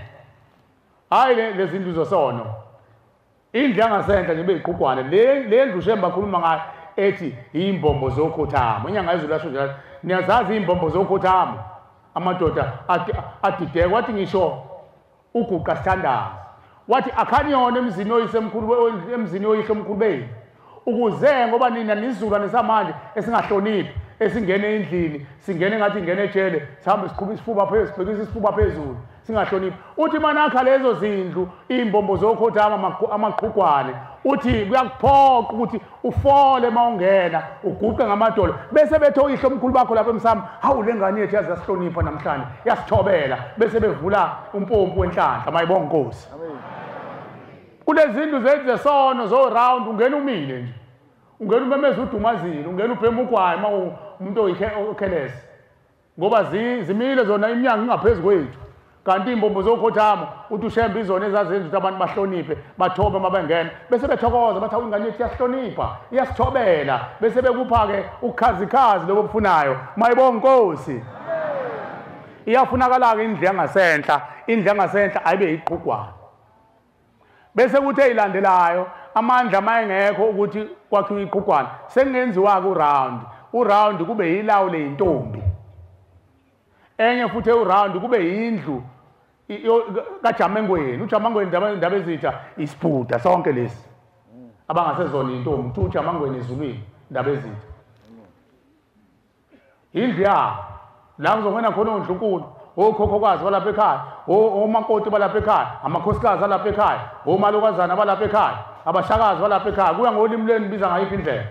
hayi lezi ndlu zosono indlu yangasenhla nje ibe yiqhugwane le ndlu uShembe akhuluma ngayo ethi imbombo zokhothamo inyanga yezulu lasho njalo niyazazi imbombo zokhothamo amadoda adideka wathi ngisho uguqa sithandazi wathi akhanyona emzini oyihlo omkhulu beni ukuze ngoba nina nizulwa nesamanje esingahloniphi esingene endlini singene ngathi ingene ejele sihambe siqhubisa isifuba phezulu sibhekisa isifuba phezulu singahloniphi uthi manakha lezo zindlu imbombo zokhothama amaqhugwane uthi kuyakuphoqa ukuthi ufole mawungena uguqe ngamadolo bese bethe uyihlo omkhulu bakho lapha emsamo hawu lengane yethu yazi yasihlonipha namhlanje yasithobela bese bevula umpompi wenhlanhla mayibonga inkosi amen kulezi zindlu zethu zesono zo round ungena umile nje ungena umemeza udumazile ungena ubhema ugwayi uma umuntu oyikhelese ngoba zimile zona iminyaka ingaphezulu kwethu kanti imbombo zokhothamo uthi uShembe izona ezazenza ukuthi abantu bahloniphe bathobe mabengena bese bethokoza bathi ingane yethu yasihlonipha iyasithobela bese bekupha-ke ukukhazikhazi lokho kufunayo mayibonga inkosi iyafunakala-ke indlu yangasenhla ayibe yiqhugwane bese kuthi eyilandelayo amandla mayengekho ukuthi kwakhiwe iqhugwane sekungenziwa-ke uround kube yilawo leyintombi enye futhi uround kube yindlu kaJamangweni uJamangweni indaba ezitha isibhuda sonke lesi abangasezona intombi kuthi uJamangweni ezulwini indaba ezitha indlu yabo la kuzongena khona oNdlunkulu okhokhokazi balapha ekhaya omakoti balapha ekhaya amakhosikazi alapha ekhaya omalokazana balapha ekhaya abashakazi balapha ekhaya kuya ngolimi lweni biza ngayiphi indlela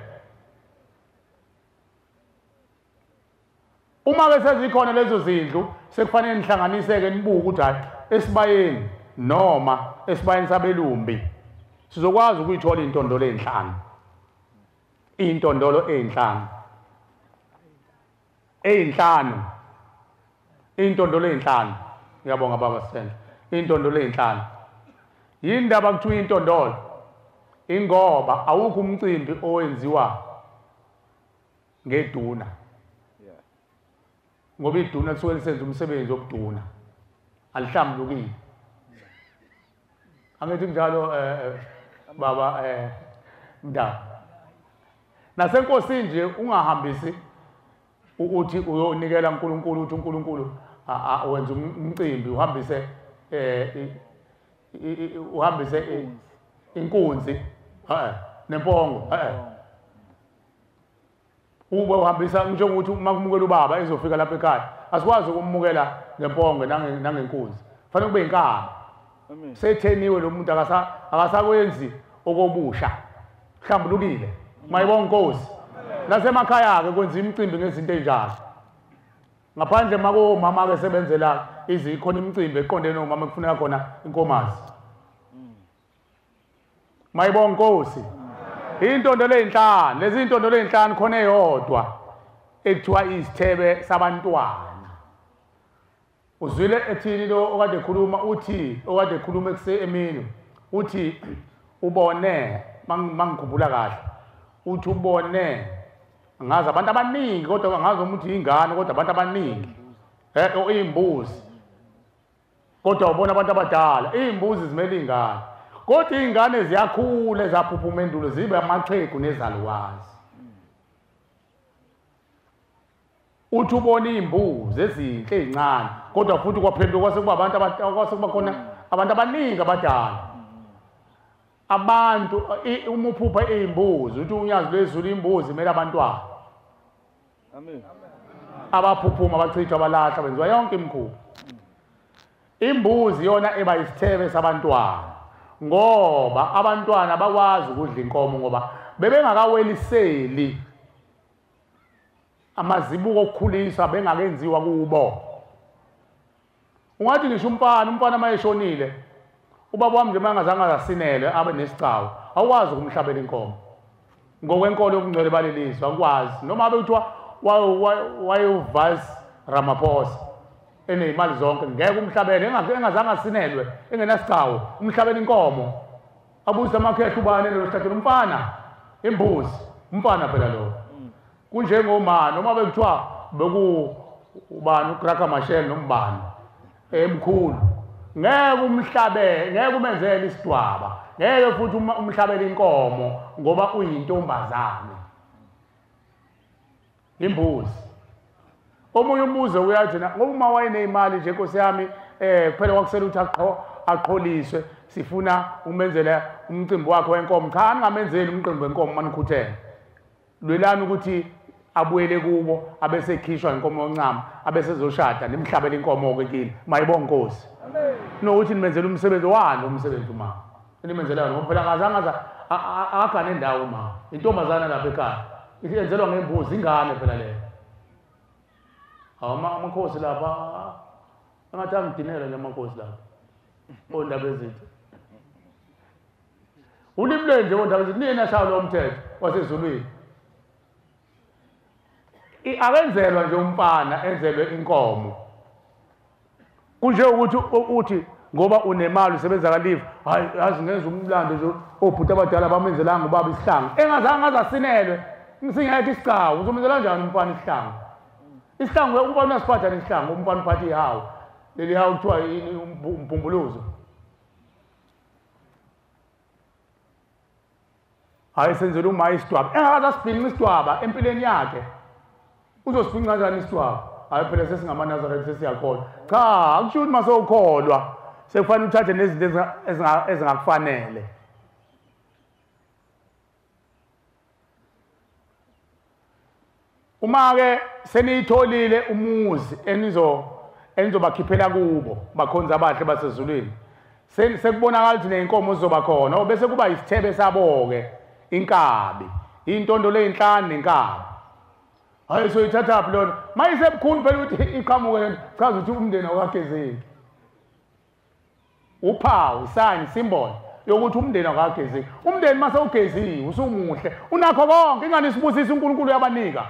uma ke sezikhona lezo zindlu sekufanele nihlanganiseke nibuke ukuthi hayi esibayeni noma esibayeni sabelumbi sizokwazi ukuyithola intondolo enhlanu. Intondolo enhlanu. Enhlanu. Intondolo enhlanu. Ngiyabonga baba Sithemba. Intondolo enhlanu. Yindaba kuthiwa intondolo. Ingoba awukho umcimbi owenziwa ngeduna. Ngoba iduna lisuke lisenza umsebenzi wokuduna. Alihlambulukile. Angithi njalo baba Mdaba. Nasenkosini nje ungahambisi uthi uyonikela uNkulunkulu uthi uNkulunkulu wenza umcimbi uhambise inkunzi nempongo ube uhambisa ngisho ukuthi makumukela ubaba ezofika lapha ekhaya asikwazi ukumukela ngempongo nangenkunzi fanele kube inkani setheniwe lo muntu akasakwenzi okobusha hlambulukile mayibonga Nkosi nasemakhaya ke kwenza imicimbi ngezinto enjalo ngaphandle mako mama ke sebenzela izikhona imicimbi eqondene nomama kufuneka khona inkomazi mayibonga Nkosi intondolo enhlanu lezi intondolo enhlanu khona eyodwa ekuthiwa isithebe sabantwana uzwile ethini lo okade ekhuluma uthi okade ekhuluma emini uthi ubone mangikhumbula kahle uthi ubone ngazi abantu abaningi kodwa ngazi ukuthi ingane kodwa abantu abaningi imbuzi kodwa ubona abantu abadala imbuzi zimele ingane kodwa ingane ziyakhula ezaphuphuma endulo zibe amaqhegu nezalukazi uthi ubona imbuzi ezinhle ezincane kodwa futhi kwaphenduka sekuba abantu kwasekuba khona abantu abaningi abadala abantu uma uphupha imbuzi uthi unyazi lwezulu imbuzi kumele abantwana amen abaphuphuma abachithwa abalahla benziwa yonke imikhuba imbuzi yona eba isithebe sabantwana ngoba abantwana bakwazi ukudla inkomo ngoba bebengakaweliseli amazibuko okukhuliswa bengakenziwa kubo ungathi ngisho umfana mayeshonile ubaba wami nje mangazange asinele abe nesicawu awukwazi ukumhlabela inkomo ngokwenkolo yobungcwele balelizwe akwazi noma abe kuthiwa wayevice Ramaphosa eneyimali zonke ngeke umhlabele engazange asinelwe engenasicawu umhlabela inkomo abuze amakhehla ubani nelosihlathela umfana imbuzi umfana phela lo kunjengomani noma bekuthiwa beku ubani uGraka Mashele nombani emkhulu ngeke umhlabe ngeke umenzele isidwaba ngeke futhi umhlabele inkomo ngoba uyintombazane imbuzi omunye umuzo uyathi ngoba uma wayenezimali nje Nkosi yami kuphela kwakusela ukuthi aqholiswe sifuna umenzele umcimbi wakhe wenkomo cha angamenzeli umcimbi wenkomo manikhuthele lwelani ukuthi abuyele kubo abesekhishwa inkomo yoncama abesezoshada nimhlabele inkomo kwekile mayibonga Nkosi amen nokuthi nimenzele umsebenzi wani umsebenzi uma nimenzela ngoba phela ngazangaza akagane indawo uma intombazana lapha ekhaya iyenzelwa ngembuzi ingane phela leyo amakhosi lapha angathi angidinela nje amakhosi lapha ondaba ezithu ulimle nje ondaba ezithu nina shaya lo mthetho wasezulwini akenzelwa nje umfana enzelwe inkomo kunje ukuthi uthi ngoba unemali usebenza kalifa hayi yazi ngenza umlando nje obhuti abadala bamenzelanga ubaba isihlanga engazange azasinelwe ngisingekho isicawu uzomenzela kanjani umfana isihlanga isihlangu umfana uyasiphatha nesihlangu umfana uphatha ihawu leli hawu kuthiwa umbumbuluzo hayi senzela uma isidwaba engakazasibhinqa isidwaba empilweni yakhe uzosibhinqa kanjani isidwaba hayi phela sesingamanazaretha sesiyakholwa cha akusho ukuthi masewukholwa sekufanele uthathe nezinto ezingakufanele uma ke seniyitholile umuzi enizobakhiphela kubo bakhonza abahle basezulwini sekubonakala ukuthi nenkomo zizoba khona bese kuba isithebe sabo ke inkabi intondolo enhlanu nenkabi hayi soyithatha phi lona mayisebukhulu phela ukuthi iqhamuke chaza ukuthi umndeni awakagezeki uphawu sign symbol yokuthi umndeni akagezi umndeni mase ugeziwe usumuhle unakho konke ingani isibusisa uNkulunkulu yabanika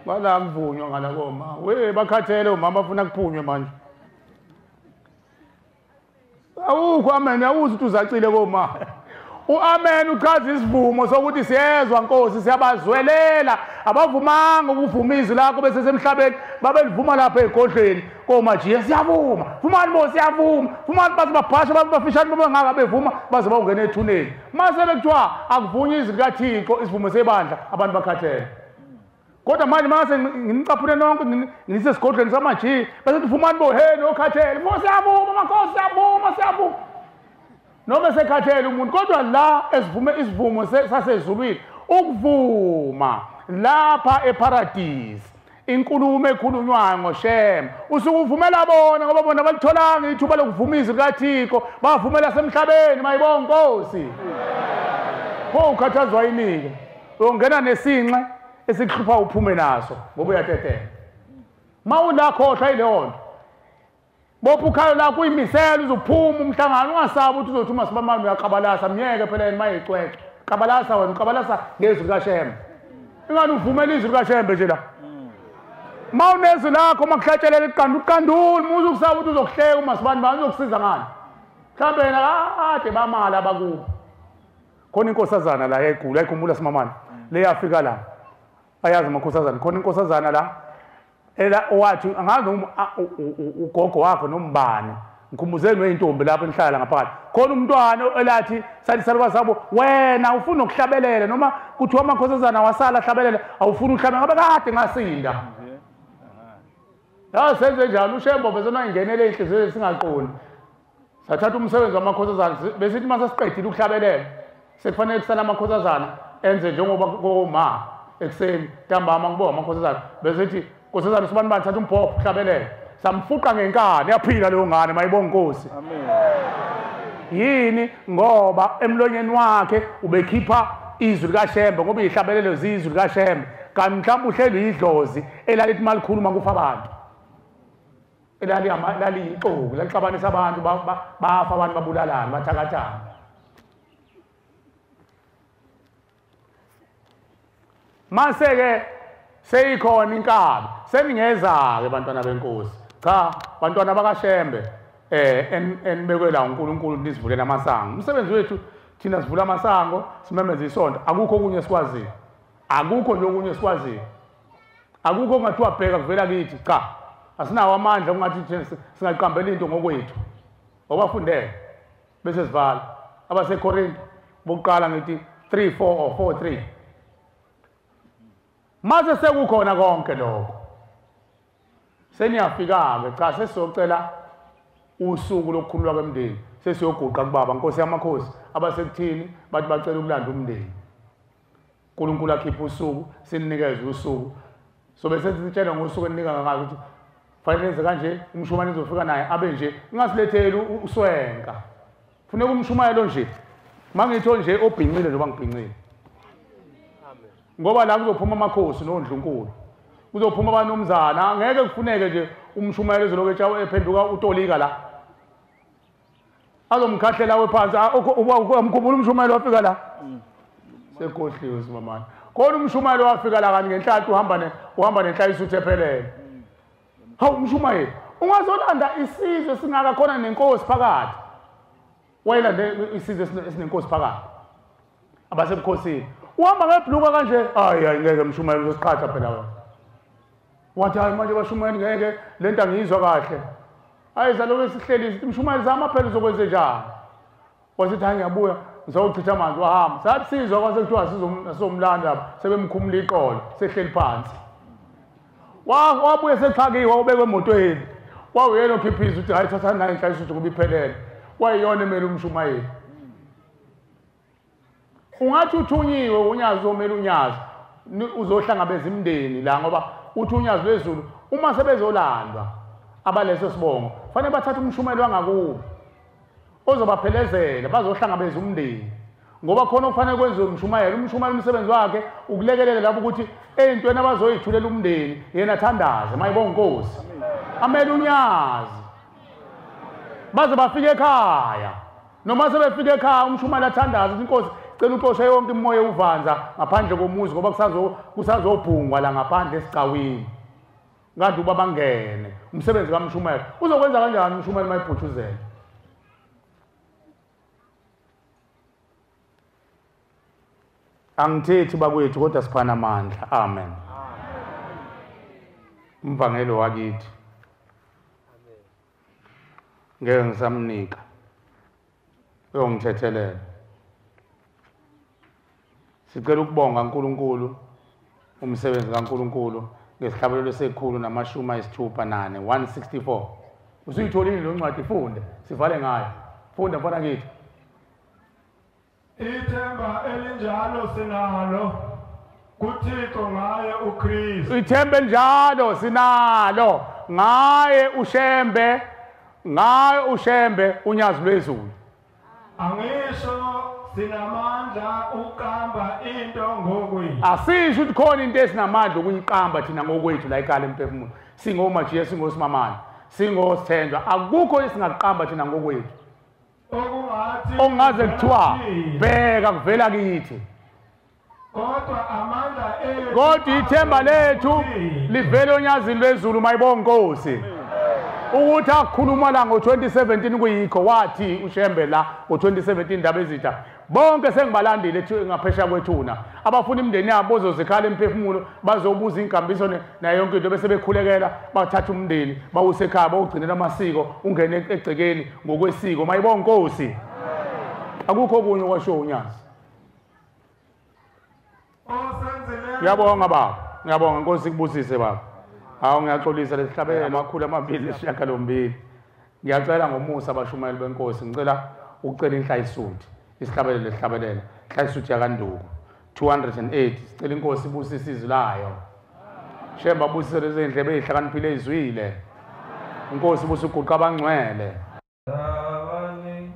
bala ngivunywa ngala koma we bakhathele umama afuna kuphunywe manje awukho amen awuzi ukuthi uzacile koma uamen uchaza isivumo sokuthi siyezwa Nkosi siyabazwelela abavumanga ukuvuma izwi lakho bese semhlabeni babelivuma lapha egodleni komajiya siyavuma vumani bo siyavuma vumani baze babhasha babafishane bangaka bevuma baze bawungena ethuneni mase bekuthiwa akuvunywa izwi likaThixo isivumo sebandla abantu bakhathele kodwa manje mase nginicaphule nonke ngisesigodleni samajiya bese kuvumani bo hey nokhathele bo siyavuma maKhosi siyavuma noma sekhathele umuntu kodwa la esivume isivumo sasezulwini ukuvuma lapha eparadise inkulumo ekhulunywayo ngoShem usuke uvumela bona ngoba bona balitholanga ithuba lokuvuma izwi likaThixo bavumela semhlabeni mayibonga Nkosi pho ukhathazwa yini ungena nesinxe esikuhlupha uphume naso ngoba uyatetela mawula khohlwa ileyonto bopha ukhalo lakho uyimisela uzophuma umhlangano ungasabi ukuthi uzothi uma sibamani uyaqabalasa mnyeke phela yini mayicweke qabalasa wena uqabalasa ngezwi likaShem ingani uvumela izwi likaShem nje la mawunezwi lakho makuhlatshelela iqandula muze ukusaba ukuthi uzokuhleka uma sibani bani uzokusiza ngani mhlawumbe yena ade bamala bakubo khona inkosazana la yayigula ayikhumbula simamani leyafika la ayazi amakhosazana khona inkosazana la ela wathi angazi ugogo wakhe nombane ngikhumbuzeni weintombi lapho enihlala ngaphakathi khona umntwana elathi salisalwa sabo wena ufuna ukuhlabelela noma kuthiwa amakhosazana wasala hlabelela awufuna uhlabelela ngabe kade ngasinda senze njalo uShembo bezona ingenele inhliziyo singaqoni sathatha umsebenzi wamakhosazana besithi mase siqedile ukuhlabelela sekufanele kusala amakhosazana enze njengoba koma ekseni ntambama ngibo amakhosazana besithi Nkosazana sibani bani thatha umbhobho uhlabelele samfuqa ngenkani yaphila leyo ngane mayibonga Nkosi amen yini ngoba emlonyeni wakhe ubekhipha izwi likaShembe ngoba ihlabelelo zizwi likaShembe kanti mhlawumbe uhleli idlozi elalithi malikhuluma kufa abantu lali ixoku lalixabanisa abantu bafa abantu babulalana bathakathana mase-ke seyikhona inkabi seningeza-ke bantwana benkosi cha bantwana bakaShembe enibekwe la uNkulunkulu nisivulele amasango umsebenzi wethu thina sivula amasango simemeza isonto akukho okunye sikwaziyo akukho nje okunye sikwaziyo akukho ongathiwa bheka kuvela kithi cha asinawo amandla ungathi singaqambela into ngokwethu obafundele bese sivala abaseKorinte bokuqala ngithi 3:4 or 4:3 mase sekukhona konke lokho seniyafika-ke cha sesizocela usuku lokukhululwa kwemndeni sesiyoguqa kubaba Nkosi yamakhosi abasekuthini bathi bacela ukulanda umndeni uNkulunkulu akhipha usuku sininikeze usuku so bese sitshela ngosuku eninika ngalo ukuthi fanele enze kanje umshumane uzofika naye abe nje ungasiletheli uswenka funeka umshumayelo nje mangitho nje obhinqile noma ngibhinqile ngoba la kuzophuma amakhosi noNdlunkulu kuzophuma abanomzana angeke kufuneke nje umshumayelo ezoloku ephenduka utolika la azomkhahlela wephansi umkhumbula umshumayelo wafika la sekhohliwe simamani khona umshumayelo wafika la kanti ngenhlathi uhamba nenhlayiso uthephelele hawu umshumayelo ungazolanda isizwe singaka khona nenkosi phakathi wayelande isizwe esinenkosi phakathi abasebukhosini uhamba ngebhluka kanje hayi ngeke umshumayelo uzosiqhatha phela wena wathi hayi manje bashumayeli ngeke lento angiyizwa kahle hayi zaloku sihleli umshumayeli zama phela uzokwenze njani wasithi hayi ngiyabuya ngizowuchitha amanzi wahamba sathi sizwa kwase kuthiwa sizomlanda sebemkhumula iqolo sehleli phansi wabuye sekhakiwe ubekwe emotweni wawuyena okhiphiza ukuthi hayi thatha nayo inhlayisi ukuthi kuba iphelele wayiyona emele umshumayeli ungathi uthunyiwe unyazi omele unyazi uzohlangabeza imndeni la ngoba uthi unyazi lwezulu uma sebezolandwa abaleso sibongo fanele bathathe umshumayeli wangakubo ozobaphelezela bazohlangabeza umndeni ngoba khona okufanele kwenziwe umshumayeli umsebenzi wakhe ukulekelela lapho ukuthi ey'ntweni abazoyithulela umndeni yena athandaze mayibonga Nkosi amele unyazi baze bafike ekhaya noma sebefike ekhaya umshumayeli athandaza inkosi cela uxoshe yonke imoya uvanza ngaphandle komuzi ngoba kusazobhungwa la ngaphandle esicawini kanti uba bangene umsebenzi kamshumayeli uzokwenza kanjani umshumayeli mayibhuthuzela angithethi bakwethu kodwa siphana amandla amen umvangelo wakithi ngeke ngisamnika uyongithethelela sicela ukubonga uNkulunkulu umsebenzi kaNkulunkulu ngesihlabelelo sekhulu namashumi ayisithupha nane 164 usuyitholile lo ncwadi funde sivale ngayo funda mfana kithi ithemba elinjalo sinalo kuThixo ngaye uKristu ithemba elinjalo sinalo ngaye ushembe unyazi lwezulu angisho sinamandla uqamba into ngokwethu asisho ukuthi khona into esinamandla ukuyiqamba thina ngokwethu la ekhaya emphefumulo singomajiya singosimamana singosithenjwa akukho esingaqamba thina ngokwethu ongaze kuthiwa bheka kuvela kithi kodwa amandla ethu kodwa ithemba lethu livele onyazini lwezulu mayibonga Nkosi ukuthi akukhuluma la ngo2017 kuyikho wathi ushembe la ngo2017 indaba ezitha bonke sengibalandile ethi ngaphesha kwethuna abafuna imndeni yabo bozozikhala emphefumulo bazobuza inkambiso nayo yonke into bese bekhulekela bathatha umndeni bawuse ekhaya bawugcinela amasiko ungene egcekeni ngokwesiko mayibonga Nkosi akukho okunye kwasho unyazi ngiyabonga baba ngiyabonga Nkosi kubusise baba hawu ngiyaxolisa lesihlabelelo amakhulu amabili esishiyagalombili ngiyacela ngomusa abashumayeli benkosi ngicela ukucela inhlayisuthi isihlabelelo lesihlabelela inhlayisuthi yakanduku 208 sicela inkosi ibusise izwi layo shemba busise lezi ndlebe ezihlakaniphile izwile inkosi ibuse uguqa abangcwele Tabani